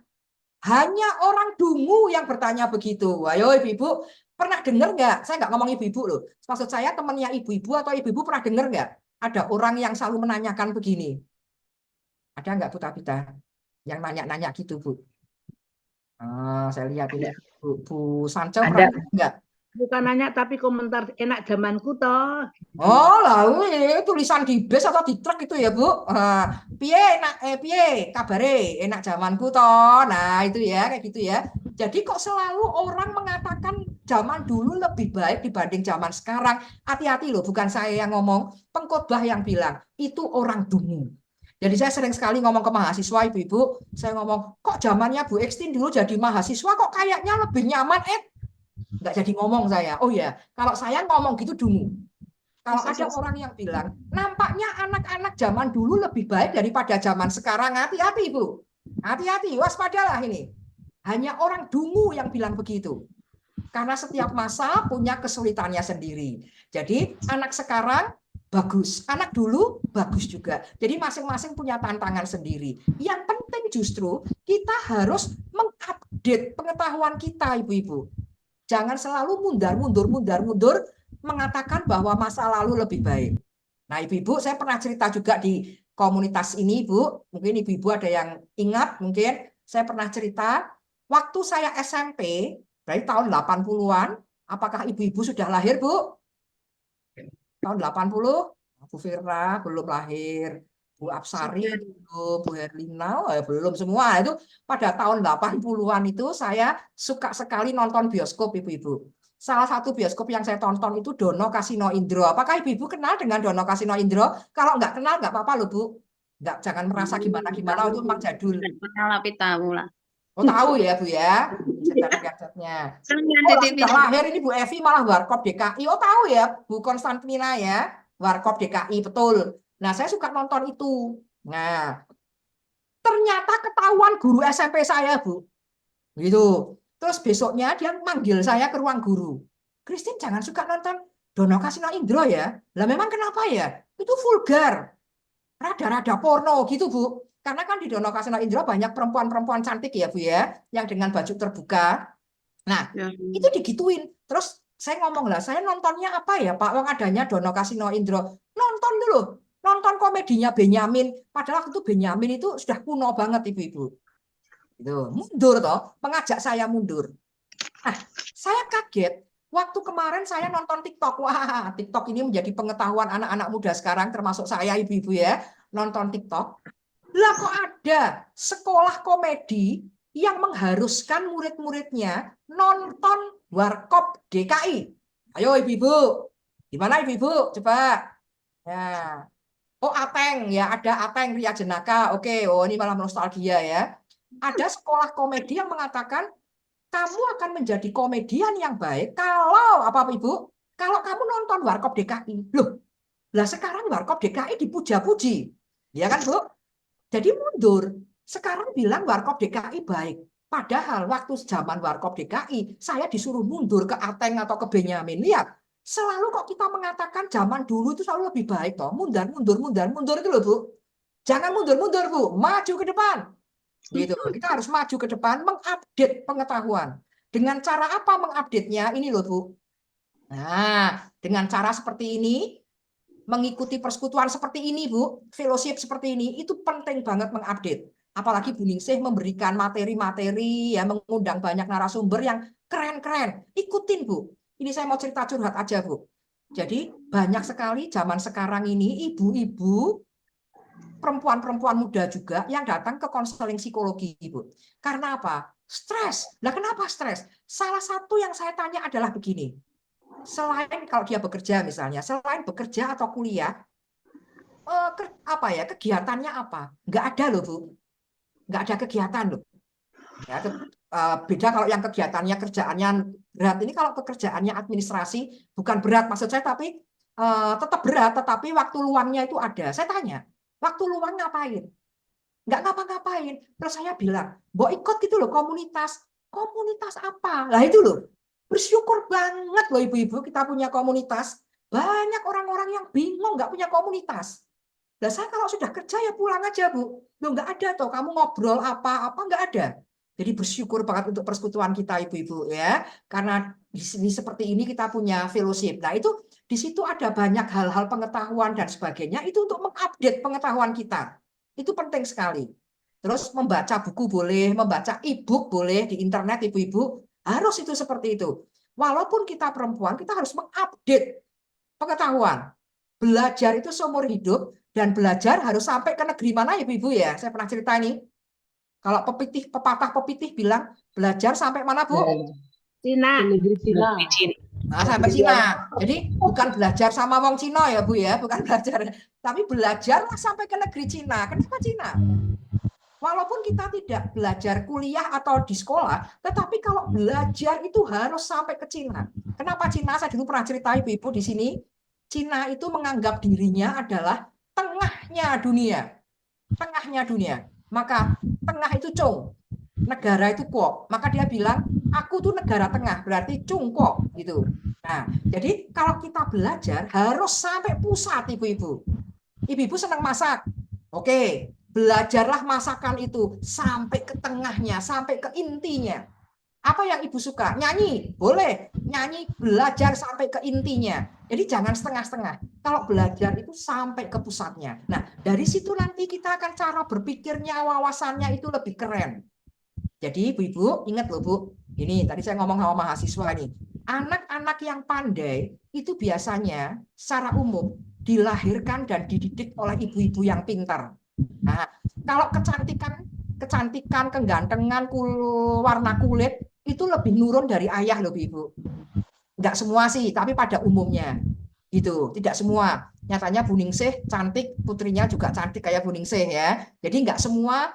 Hanya orang dungu yang bertanya begitu. Ayo ibu-ibu, pernah dengar nggak? Saya nggak ngomong ibu-ibu loh. Maksud saya temannya ibu-ibu atau ibu-ibu pernah dengar nggak? Ada orang yang selalu menanyakan begini. Ada nggak Bu Tabita yang nanya-nanya gitu Bu? Saya lihat ini Bu Sanco pernah nggak? Bukan nanya tapi komentar enak zamanku toh. Oh lah, tulisan di bus atau di truk itu ya Bu. Piye kabare enak zamanku toh. Nah itu ya kayak gitu ya. Jadi kok selalu orang mengatakan zaman dulu lebih baik dibanding zaman sekarang. Hati-hati loh, bukan saya yang ngomong, pengkhotbah yang bilang itu orang dungu. Jadi saya sering sekali ngomong ke mahasiswa ibu-ibu, saya ngomong kok zamannya Bu Ekstin dulu jadi mahasiswa kok kayaknya lebih nyaman nggak jadi ngomong saya. Oh ya, kalau saya ngomong gitu dungu. Kalau ada orang yang bilang, nampaknya anak-anak zaman dulu lebih baik daripada zaman sekarang, hati-hati Bu. Hati-hati, waspadalah ini. Hanya orang dungu yang bilang begitu. Karena setiap masa punya kesulitannya sendiri. Jadi anak sekarang bagus, anak dulu bagus juga. Jadi masing-masing punya tantangan sendiri. Yang penting justru kita harus mengupdate pengetahuan kita, ibu-ibu. Jangan selalu mundur mengatakan bahwa masa lalu lebih baik. Nah, ibu-ibu, saya pernah cerita juga di komunitas ini, Bu. Mungkin ibu-ibu ada yang ingat, mungkin saya pernah cerita waktu saya SMP, dari tahun 80-an, apakah ibu-ibu sudah lahir, Bu? Tahun 80, Bu Firna belum lahir, Bu Apsari belum, Bu Herlina belum, semua itu pada tahun 80-an itu saya suka sekali nonton bioskop ibu-ibu. Salah satu bioskop yang saya tonton itu Dono Kasino Indro. Apakah ibu-ibu kenal dengan Dono Kasino Indro? Kalau nggak kenal nggak apa-apa loh Bu. Nggak, jangan merasa gimana-gimana, itu memang jadul. Kenal tapi tahu lah. Oh tahu ya Bu ya, gadgetnya. Sudah lahir ini Bu Evi malah Warkop DKI. Oh tahu ya Bu Konstantina ya, Warkop DKI betul. Nah saya suka nonton itu. Nah ternyata ketahuan guru SMP saya Bu, gitu. Terus besoknya dia manggil saya ke ruang guru. Christine jangan suka nonton Dono Kasino Indro ya. Lah memang kenapa ya? Itu vulgar, rada-rada porno gitu Bu. Karena kan di Dono Kasino Indro banyak perempuan-perempuan cantik ya Bu ya, yang dengan baju terbuka. Nah, itu digituin. Terus saya ngomong lah, saya nontonnya apa ya Pak? Wong adanya Dono Kasino Indro. Nonton dulu, nonton komedinya Benyamin. Padahal waktu itu Benyamin itu sudah kuno banget ibu-ibu. Itu mundur toh, mengajak saya mundur. Nah, saya kaget. Waktu kemarin saya nonton TikTok. Wah, TikTok ini menjadi pengetahuan anak-anak muda sekarang, termasuk saya, ibu-ibu ya, nonton TikTok. Lah kok ada sekolah komedi yang mengharuskan murid-muridnya nonton Warkop DKI. Ayo ibu-ibu, gimana ibu-ibu? Coba. Ya. Oh Ateng ya, ada Ateng Ria Jenaka. Oke, oh ini malah nostalgia ya. Ada sekolah komedi yang mengatakan kamu akan menjadi komedian yang baik kalau apa Ibu? Kalau kamu nonton Warkop DKI. Loh, lah sekarang Warkop DKI dipuja-puji. Ya kan, Bu? Jadi mundur. Sekarang bilang Warkop DKI baik. Padahal waktu zaman Warkop DKI, saya disuruh mundur ke Ateng atau ke Benyamin. Lihat, selalu kok kita mengatakan zaman dulu itu selalu lebih baik toh. Mundur itu loh, Bu. Jangan mundur-mundur, Bu. Maju ke depan. Gitu. Kita harus maju ke depan, mengupdate pengetahuan. Dengan cara apa mengupdate-nya? Ini loh, Bu. Nah, dengan cara seperti ini, mengikuti persekutuan seperti ini, Bu, fellowship seperti ini, itu penting banget mengupdate. Apalagi Bu Ningsih memberikan materi-materi, ya, mengundang banyak narasumber yang keren-keren. Ikutin, Bu. Ini saya mau cerita curhat aja, Bu. Jadi, banyak sekali zaman sekarang ini, ibu-ibu, perempuan-perempuan muda juga yang datang ke konseling psikologi, Ibu. Karena apa? Stres. Nah, kenapa stres? Salah satu yang saya tanya adalah begini. Selain kalau dia bekerja misalnya, selain bekerja atau kuliah, apa ya, kegiatannya apa? Nggak ada loh, Bu. Nggak ada kegiatan loh. Ya, beda kalau yang kegiatannya, kerjaannya berat. Ini kalau pekerjaannya administrasi, bukan berat maksud saya, tapi tetap berat, tetapi waktu luangnya itu ada. Saya tanya, waktu luang ngapain? Nggak ngapa-ngapain. Terus saya bilang, mau ikut gitu loh komunitas. Komunitas apa? Lah itu loh. Bersyukur banget loh ibu-ibu kita punya komunitas. Banyak orang-orang yang bingung nggak punya komunitas. Nah saya kalau sudah kerja ya pulang aja, Bu. Loh nggak ada toh, kamu ngobrol apa-apa nggak ada. Jadi bersyukur banget untuk persekutuan kita ibu-ibu ya. Karena di sini seperti ini kita punya fellowship. Nah itu di situ ada banyak hal-hal pengetahuan dan sebagainya. Itu untuk mengupdate pengetahuan kita. Itu penting sekali. Terus membaca buku boleh, membaca e-book boleh di internet ibu-ibu. Harus itu seperti itu. Walaupun kita perempuan, kita harus mengupdate pengetahuan. Belajar itu seumur hidup dan belajar harus sampai ke negeri mana ibu-ibu ya. Saya pernah cerita ini. Kalau pepatah pepitih bilang belajar sampai mana, Bu? Cina. Negeri Cina. Nah, sampai Cina. Jadi bukan belajar sama wong Cina ya, Bu ya, bukan belajar. Tapi belajarlah sampai ke negeri Cina. Kenapa Cina? Walaupun kita tidak belajar kuliah atau di sekolah, tetapi kalau belajar itu harus sampai ke Cina. Kenapa Cina? Saya dulu pernah cerita ibu-ibu di sini. Cina itu menganggap dirinya adalah tengahnya dunia. Tengahnya dunia. Maka tengah itu Cung, negara itu Kok. Maka dia bilang, aku tuh negara tengah, berarti Cung Kok gitu. Nah, jadi kalau kita belajar harus sampai pusat ibu-ibu. Ibu-ibu senang masak. Oke, belajarlah masakan itu sampai ke tengahnya, sampai ke intinya. Apa yang ibu suka? Nyanyi, boleh. Nyanyi, belajar sampai ke intinya. Jadi jangan setengah-setengah. Kalau belajar itu sampai ke pusatnya. Nah, dari situ nanti kita akan cara berpikirnya, wawasannya itu lebih keren. Jadi ibu-ibu, ingat loh Bu, ini tadi saya ngomong sama mahasiswa nih. Anak-anak yang pandai itu biasanya secara umum dilahirkan dan dididik oleh ibu-ibu yang pintar. Nah, kalau kecantikan, kegantengan, warna kulit itu lebih nurun dari ayah loh Ibu. Enggak semua sih, tapi pada umumnya. Gitu, tidak semua. Nyatanya Bu Ningsih cantik, putrinya juga cantik kayak Bu Ningsih ya. Jadi enggak semua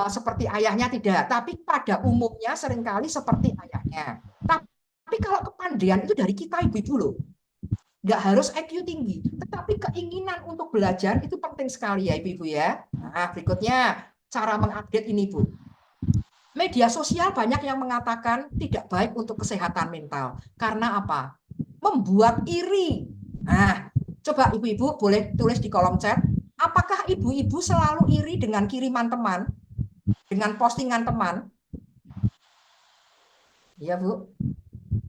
seperti ayahnya tidak, tapi pada umumnya seringkali seperti ayahnya. Tapi kalau kepandaian itu dari kita ibu-ibu loh. Nggak harus IQ tinggi, tetapi keinginan untuk belajar itu penting sekali ya ibu-ibu ya. Nah, berikutnya cara mengupdate ini Bu. Media sosial banyak yang mengatakan tidak baik untuk kesehatan mental. Karena apa? Membuat iri. Nah, coba ibu-ibu boleh tulis di kolom chat, apakah ibu-ibu selalu iri dengan kiriman teman? Dengan postingan teman? Iya Bu.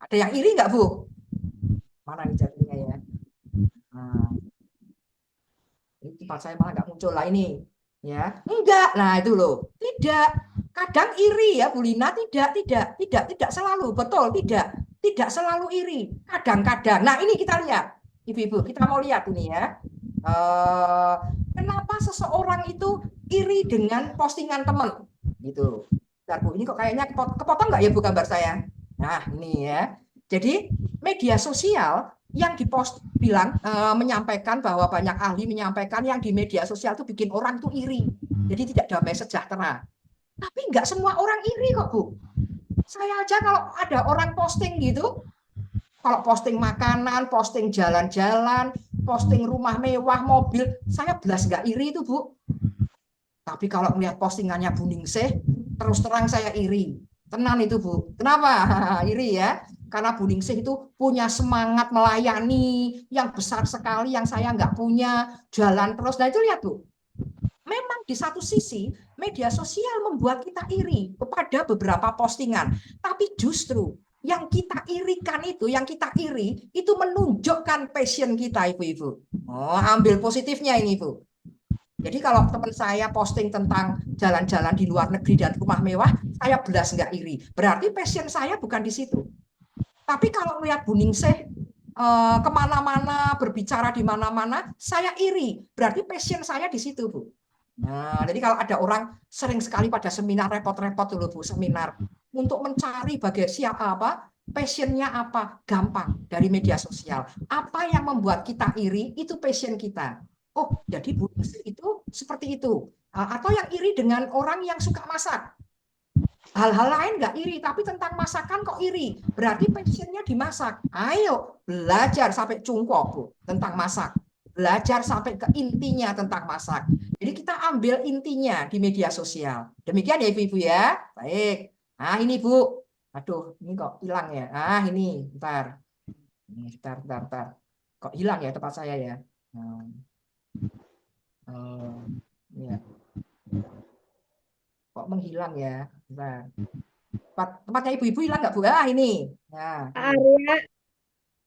Ada yang iri nggak Bu? Mana nih chatnya ya? Nah, ini tempat saya malah nggak muncul lah ini. Ya, enggak. Nah, itu loh. Tidak. Kadang iri ya Bu Lina, tidak selalu, betul, tidak. tidak selalu iri, kadang-kadang. Nah, ini kita lihat, ibu-ibu, kita mau lihat ini ya. Kenapa seseorang itu iri dengan postingan teman, gitu. Bentar, Bu, ini kok kayaknya kepotong nggak ya Bu gambar saya? Nah, ini ya. Jadi media sosial yang dipost bilang menyampaikan bahwa banyak ahli menyampaikan yang di media sosial itu bikin orang tuh iri. Jadi tidak damai sejahtera. Tapi nggak semua orang iri kok, Bu. Saya aja kalau ada orang posting gitu, kalau posting makanan, posting jalan-jalan, posting rumah mewah, mobil, saya belas nggak iri itu, Bu. Tapi kalau melihat postingannya Bu Ningsih, terus terang saya iri. Tenan itu, Bu. Kenapa? Iri ya. Karena Bu Ningsih itu punya semangat melayani yang besar sekali, yang saya nggak punya, jalan terus. Nah itu lihat, Bu. Memang di satu sisi, media sosial membuat kita iri kepada beberapa postingan. Tapi justru yang kita irikan itu, yang kita iri, itu menunjukkan passion kita, Ibu-ibu. Oh, ambil positifnya ini, Bu. Jadi kalau teman saya posting tentang jalan-jalan di luar negeri dan rumah mewah, saya belas nggak iri. Berarti passion saya bukan di situ. Tapi kalau melihat Bu Ningsih kemana-mana, berbicara di mana-mana, saya iri. Berarti passion saya di situ, Bu. Nah, jadi kalau ada orang sering sekali pada seminar repot-repot dulu, Bu, seminar untuk mencari siapa apa, passionnya apa, gampang dari media sosial. Apa yang membuat kita iri itu passion kita. Oh, jadi Bu Ningsih itu seperti itu. Atau yang iri dengan orang yang suka masak. Hal-hal lain nggak iri, tapi tentang masakan kok iri. Berarti passionnya dimasak. Ayo belajar sampai cungkok, Bu, tentang masak. Belajar sampai ke intinya tentang masak. Jadi kita ambil intinya di media sosial. Demikian ya Ibu-ibu ya. Baik. Nah ini Bu. Aduh, ini kok hilang ya. Ah ini, bentar. Bentar. Kok hilang ya tempat saya ya. Ya. Kok menghilang ya? Bentar. Tempatnya Ibu-ibu hilang nggak Bu? Ah ini.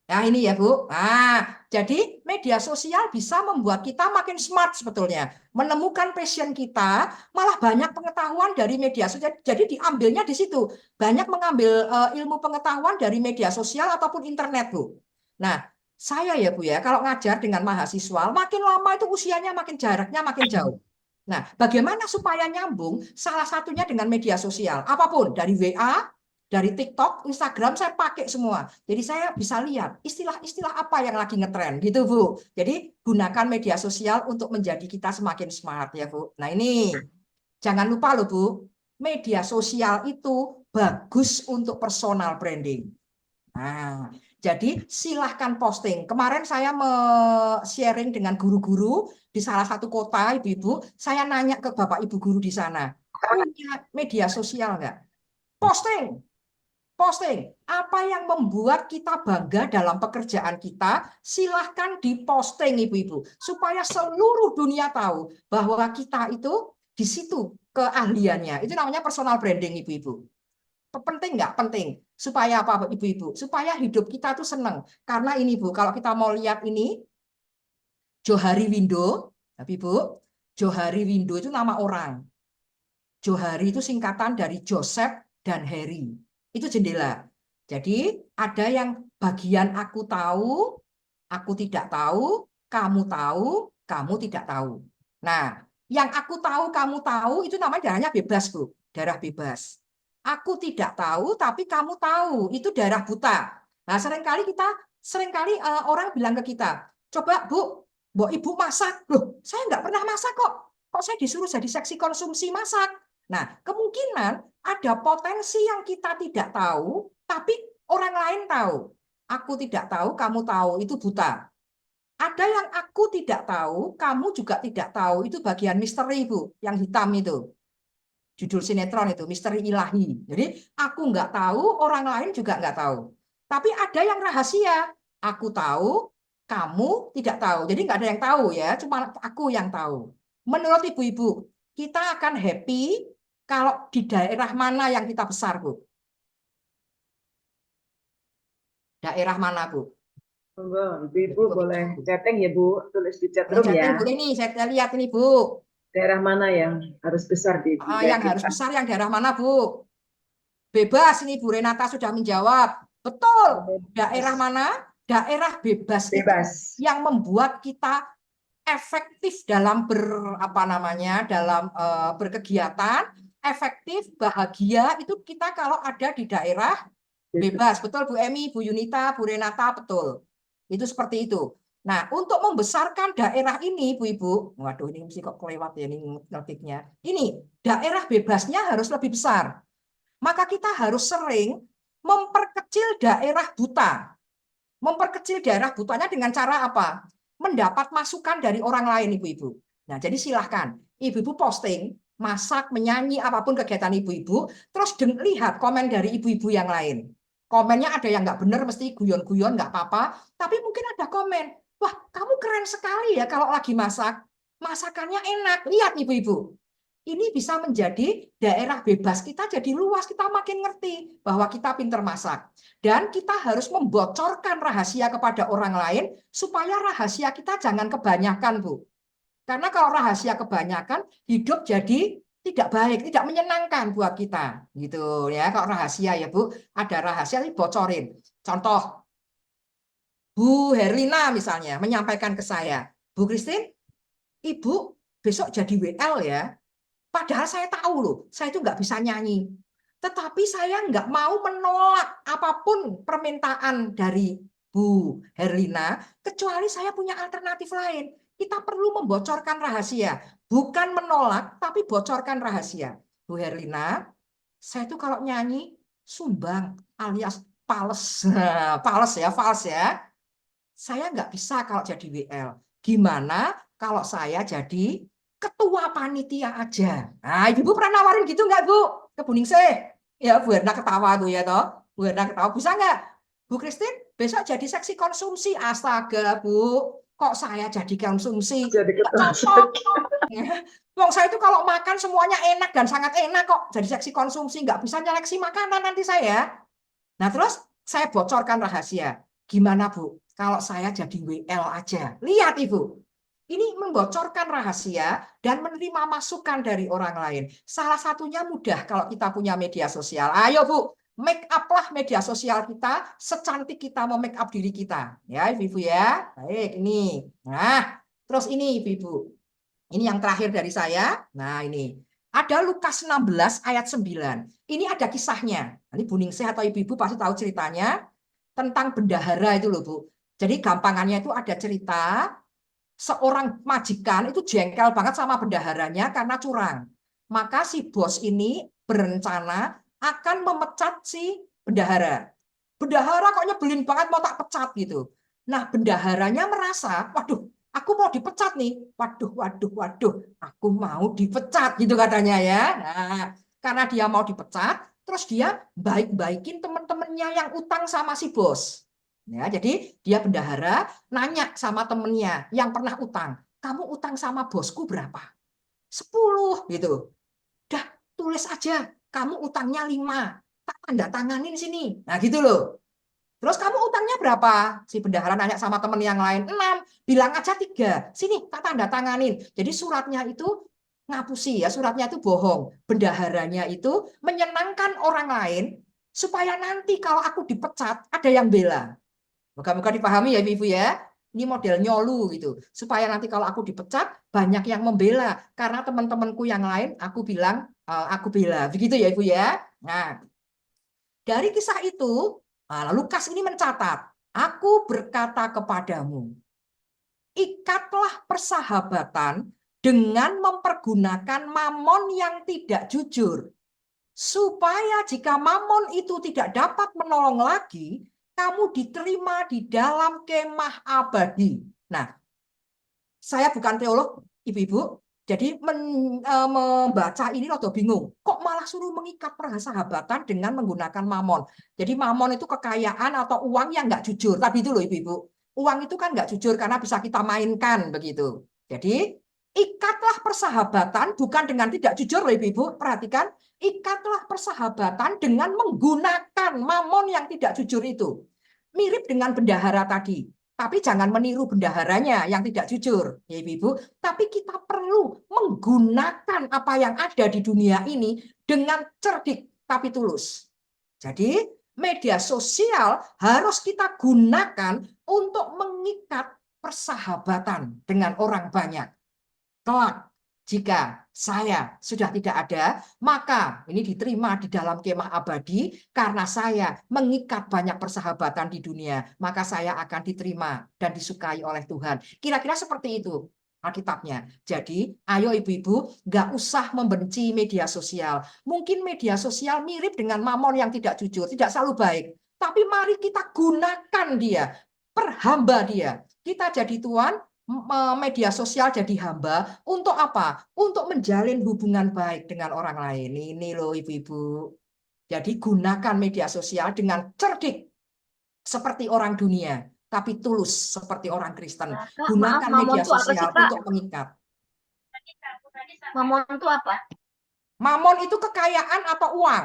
Nah ini ya Bu. Nah, jadi media sosial bisa membuat kita makin smart sebetulnya. Menemukan passion kita, malah banyak pengetahuan dari media sosial. Jadi diambilnya di situ. Banyak mengambil ilmu pengetahuan dari media sosial ataupun internet, Bu. Nah, saya ya Bu ya, kalau ngajar dengan mahasiswa, makin lama itu usianya makin jaraknya makin jauh. Nah, bagaimana supaya nyambung? Salah satunya dengan media sosial. Apapun, dari WA, dari TikTok, Instagram, saya pakai semua. Jadi saya bisa lihat istilah-istilah apa yang lagi ngetren gitu, Bu. Jadi gunakan media sosial untuk menjadi kita semakin smart ya, Bu. Nah ini, jangan lupa loh, Bu. Media sosial itu bagus untuk personal branding. Nah, jadi silahkan posting. Kemarin saya sharing dengan guru-guru di salah satu kota, Ibu-ibu. Saya nanya ke Bapak Ibu guru di sana, punya media sosial nggak? Posting. Apa yang membuat kita bangga dalam pekerjaan kita, silahkan diposting Ibu-ibu. Supaya seluruh dunia tahu bahwa kita itu di situ keahliannya. Itu namanya personal branding Ibu-ibu. Penting nggak? Penting. Supaya apa Ibu-ibu? Supaya hidup kita tuh senang. Karena ini Bu, kalau kita mau lihat ini, Johari Windo, Ibu, Johari Windo itu nama orang. Johari itu singkatan dari Joseph dan Harry. Itu jendela. Jadi ada yang bagian aku tahu, aku tidak tahu, kamu tidak tahu. Nah, yang aku tahu, kamu tahu, itu namanya darahnya bebas, Bu. Darah bebas. Aku tidak tahu, tapi kamu tahu. Itu darah buta. Nah, seringkali orang bilang ke kita, coba Bu, Ibu masak. Loh, saya nggak pernah masak kok. Kok saya disuruh jadi seksi konsumsi masak? Nah, kemungkinan ada potensi yang kita tidak tahu, tapi orang lain tahu. Aku tidak tahu, kamu tahu, itu buta. Ada yang aku tidak tahu, kamu juga tidak tahu, itu bagian misteri, Bu, yang hitam itu. Judul sinetron itu, misteri ilahi. Jadi, aku nggak tahu, orang lain juga nggak tahu. Tapi ada yang rahasia, aku tahu, kamu tidak tahu. Jadi nggak ada yang tahu ya, cuma aku yang tahu. Menurut Ibu-ibu, kita akan happy kalau di daerah mana yang kita besar, Bu? Daerah mana, Bu? Ibu boleh chatting ya, Bu. Tulis di chat room ya. Boleh nih, saya lihat ini, Bu. Daerah mana yang harus besar di yang harus besar yang daerah mana, Bu? Bebas ini, Bu Renata sudah menjawab. Betul. Daerah mana? Daerah bebas itu Bebas. yang membuat kita efektif dalam dalam berkegiatan, efektif, bahagia itu kita kalau ada di daerah bebas. Betul Bu Emi, Bu Yunita, Bu Renata, betul. Itu seperti itu. Nah, untuk membesarkan daerah ini, Bu Ibu, waduh ini mesti kok kelewat ya ini ngetiknya. Ini daerah bebasnya harus lebih besar. Maka kita harus sering memperkecil daerah buta. Memperkecil daerah butanya dengan cara apa? Mendapat masukan dari orang lain, Ibu-ibu. Nah, jadi silahkan. Ibu-ibu posting, masak, menyanyi, apapun kegiatan ibu-ibu, terus lihat komen dari ibu-ibu yang lain. Komennya ada yang nggak benar, mesti guyon-guyon, nggak apa-apa. Tapi mungkin ada komen, wah kamu keren sekali ya kalau lagi masak. Masakannya enak. Lihat ibu-ibu. Ini bisa menjadi daerah bebas kita jadi luas, kita makin ngerti bahwa kita pintar masak. Dan kita harus membocorkan rahasia kepada orang lain supaya rahasia kita jangan kebanyakan, Bu. Karena kalau rahasia kebanyakan, hidup jadi tidak baik, tidak menyenangkan buat kita. Gitu ya, kalau rahasia ya, Bu, ada rahasia dibocorin. Contoh, Bu Herlina misalnya menyampaikan ke saya, Bu Christine, Ibu besok jadi WL ya. Padahal saya tahu loh, saya itu nggak bisa nyanyi. Tetapi saya nggak mau menolak apapun permintaan dari Bu Herlina, kecuali saya punya alternatif lain. Kita perlu membocorkan rahasia. Bukan menolak, tapi bocorkan rahasia. Bu Herlina, saya itu kalau nyanyi, sumbang alias fals. Fals ya, fals ya. Saya nggak bisa kalau jadi WL. Gimana kalau saya jadi ketua panitia aja? Nah, Ibu pernah nawarin gitu nggak, Bu? Ke Bu Ningsih? Ya, Bu Herna ketawa tuh ya, toh. Bu Herna ketawa. Bisa nggak? Bu Christine, besok jadi seksi konsumsi. Astaga, Bu. Kok saya jadi konsumsi? Jadi ketua. Wong saya itu kalau makan semuanya enak dan sangat enak kok. Jadi seksi konsumsi. Nggak bisa nyeleksi makanan nanti saya. Nah, terus saya bocorkan rahasia. Gimana, Bu? Kalau saya jadi WL aja. Lihat, Ibu. Ini membocorkan rahasia dan menerima masukan dari orang lain. Salah satunya mudah kalau kita punya media sosial. Ayo Bu, make up lah media sosial kita secantik kita mau make up diri kita. Ya Ibu ya. Baik, ini. Nah, terus ini Ibu. Ini yang terakhir dari saya. Nah, ini. Ada Lukas 16 ayat 9. Ini ada kisahnya. Nanti Bu Ningsih atau Ibu pasti tahu ceritanya tentang bendahara itu loh, Bu. Jadi gampangannya itu ada cerita seorang majikan itu jengkel banget sama bendaharanya karena curang. Maka si bos ini berencana akan memecat si bendahara. Bendahara kok nyebelin banget mau tak pecat gitu. Nah, bendaharanya merasa, waduh, aku mau dipecat nih. Waduh, aku mau dipecat gitu katanya ya. Nah, karena dia mau dipecat, terus dia baik-baikin teman-temannya yang utang sama si bos. Ya, jadi dia bendahara nanya sama temennya yang pernah utang, kamu utang sama bosku berapa? 10 gitu. Dah tulis aja, kamu utangnya 5, tak tanda tanganin sini. Nah gitu loh. Terus kamu utangnya berapa? Si bendahara nanya sama temen yang lain, 6, bilang aja 3, sini tak tanda tanganin. Jadi suratnya itu ngapusi ya, suratnya itu bohong. Bendaharanya itu menyenangkan orang lain supaya nanti kalau aku dipecat ada yang bela. Moga-moga dipahami ya Ibu ya. Ini model nyolu gitu. Supaya nanti kalau aku dipecat banyak yang membela. Karena teman-temanku yang lain aku bilang aku bela. Begitu ya Ibu ya. Nah, dari kisah itu Lukas ini mencatat, aku berkata kepadamu, ikatlah persahabatan dengan mempergunakan mamon yang tidak jujur. Supaya jika mamon itu tidak dapat menolong lagi, kamu diterima di dalam kemah abadi. Nah, saya bukan teolog, Ibu-ibu, jadi membaca ini rada bingung. Kok malah suruh mengikat persahabatan dengan menggunakan mamon? Jadi mamon itu kekayaan atau uang yang nggak jujur. Tadi itu loh Ibu-ibu, uang itu kan nggak jujur karena bisa kita mainkan begitu. Jadi ikatlah persahabatan bukan dengan tidak jujur loh Ibu-ibu. Perhatikan, ikatlah persahabatan dengan menggunakan mamon yang tidak jujur itu. Mirip dengan bendahara tadi. Tapi jangan meniru bendaharanya yang tidak jujur, ya Ibu-ibu. Tapi kita perlu menggunakan apa yang ada di dunia ini dengan cerdik tapi tulus. Jadi media sosial harus kita gunakan untuk mengikat persahabatan dengan orang banyak. Kelak, jika saya sudah tidak ada, maka ini diterima di dalam kemah abadi karena saya mengikat banyak persahabatan di dunia, maka saya akan diterima dan disukai oleh Tuhan. Kira-kira seperti itu Alkitabnya. Jadi, ayo ibu-ibu, nggak usah membenci media sosial. Mungkin media sosial mirip dengan mamon yang tidak jujur, tidak selalu baik. Tapi mari kita gunakan dia, perhamba dia. Kita jadi tuan, media sosial jadi hamba untuk apa? Untuk menjalin hubungan baik dengan orang lain. Ini loh ibu-ibu. Jadi gunakan media sosial dengan cerdik seperti orang dunia, tapi tulus seperti orang Kristen. Gunakan media sosial untuk mengikat. Mamon itu apa? Mamon itu kekayaan atau uang.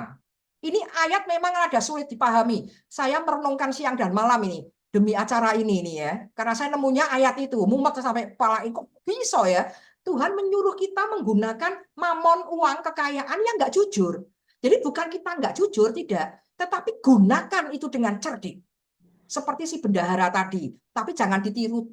Ini ayat memang ada sulit dipahami. Saya merenungkan siang dan malam ini. Demi acara ini nih ya, karena saya nemunya ayat itu, mumet sampai kepala kok bisa ya, Tuhan menyuruh kita menggunakan mamon, uang, kekayaan yang nggak jujur. Jadi bukan kita nggak jujur, tidak, tetapi gunakan itu dengan cerdik. Seperti si bendahara tadi, tapi jangan ditiru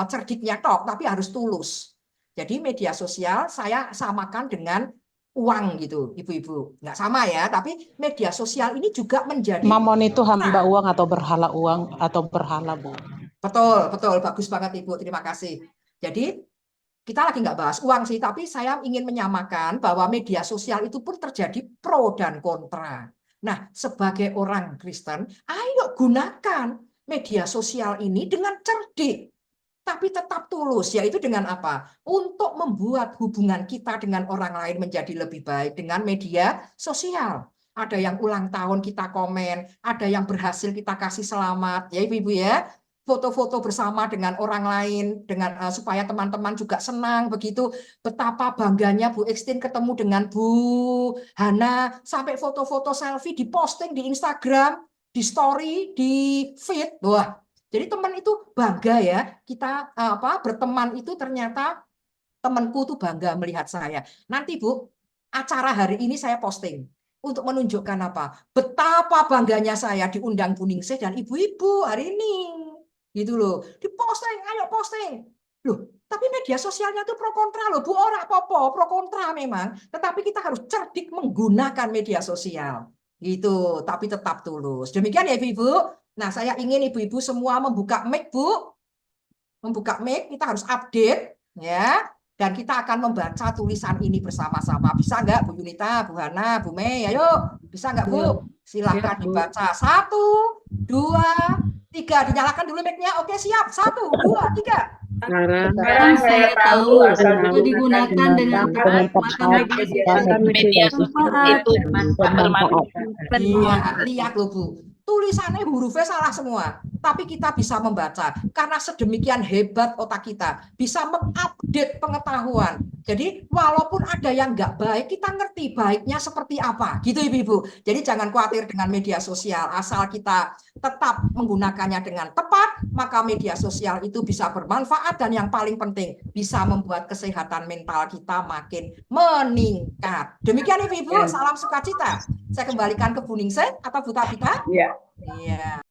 cerdiknya tok, tapi harus tulus. Jadi media sosial saya samakan dengan uang gitu, ibu-ibu. Nggak sama ya, tapi media sosial ini juga menjadi... Mamon itu hamba uang atau berhala, Bu. Betul, betul. Bagus banget, Ibu. Terima kasih. Jadi, kita lagi nggak bahas uang sih, tapi saya ingin menyamakan bahwa media sosial itu pun terjadi pro dan kontra. Nah, sebagai orang Kristen, ayo gunakan media sosial ini dengan cerdik. Tapi tetap tulus, yaitu dengan apa? Untuk membuat hubungan kita dengan orang lain menjadi lebih baik dengan media sosial. Ada yang ulang tahun kita komen, ada yang berhasil kita kasih selamat, ya ibu-ibu ya. Foto-foto bersama dengan orang lain, dengan supaya teman-teman juga senang begitu. Betapa bangganya Bu Ekstin ketemu dengan Bu Hana, sampai foto-foto selfie diposting di Instagram, di story, di feed. Wah. Jadi teman itu bangga ya, kita berteman itu ternyata temanku tuh bangga melihat saya. Nanti Bu, acara hari ini saya posting untuk menunjukkan apa? Betapa bangganya saya diundang Bu Ningsih dan ibu-ibu hari ini. Gitu loh, diposting, ayo posting. Loh, tapi media sosialnya tuh pro kontra loh, Bu, ora apa-apa, pro kontra memang. Tetapi kita harus cerdik menggunakan media sosial. Gitu, tapi tetap tulus. Demikian ya ibu-ibu. Nah, saya ingin ibu-ibu semua membuka mic, Bu. Membuka mic, kita harus update, ya. Dan kita akan membaca tulisan ini bersama-sama. Bisa nggak, Bu Yunita, Bu Hana, Bu Mei? Ayo, bisa nggak, Bu? Silahkan dibaca. 1, 2, 3. Dinyalakan dulu mic-nya. Oke, siap. 1, 2, 3. Sekarang saya tahu asal itu digunakan dengan tepat, maka media sosial itu bermanfaat. Iya, lihat loh Bu. Tulisannya hurufnya salah semua, tapi kita bisa membaca karena sedemikian hebat otak kita bisa mengupdate pengetahuan. Jadi walaupun ada yang nggak baik, kita ngerti baiknya seperti apa, gitu ibu-ibu. Jadi jangan khawatir dengan media sosial, asal kita tetap menggunakannya dengan tepat, maka media sosial itu bisa bermanfaat dan yang paling penting bisa membuat kesehatan mental kita makin meningkat. Demikian ibu-ibu, salam sukacita. Saya kembalikan ke Bu Ningsih atau Bu Tabita. Iya. Iya.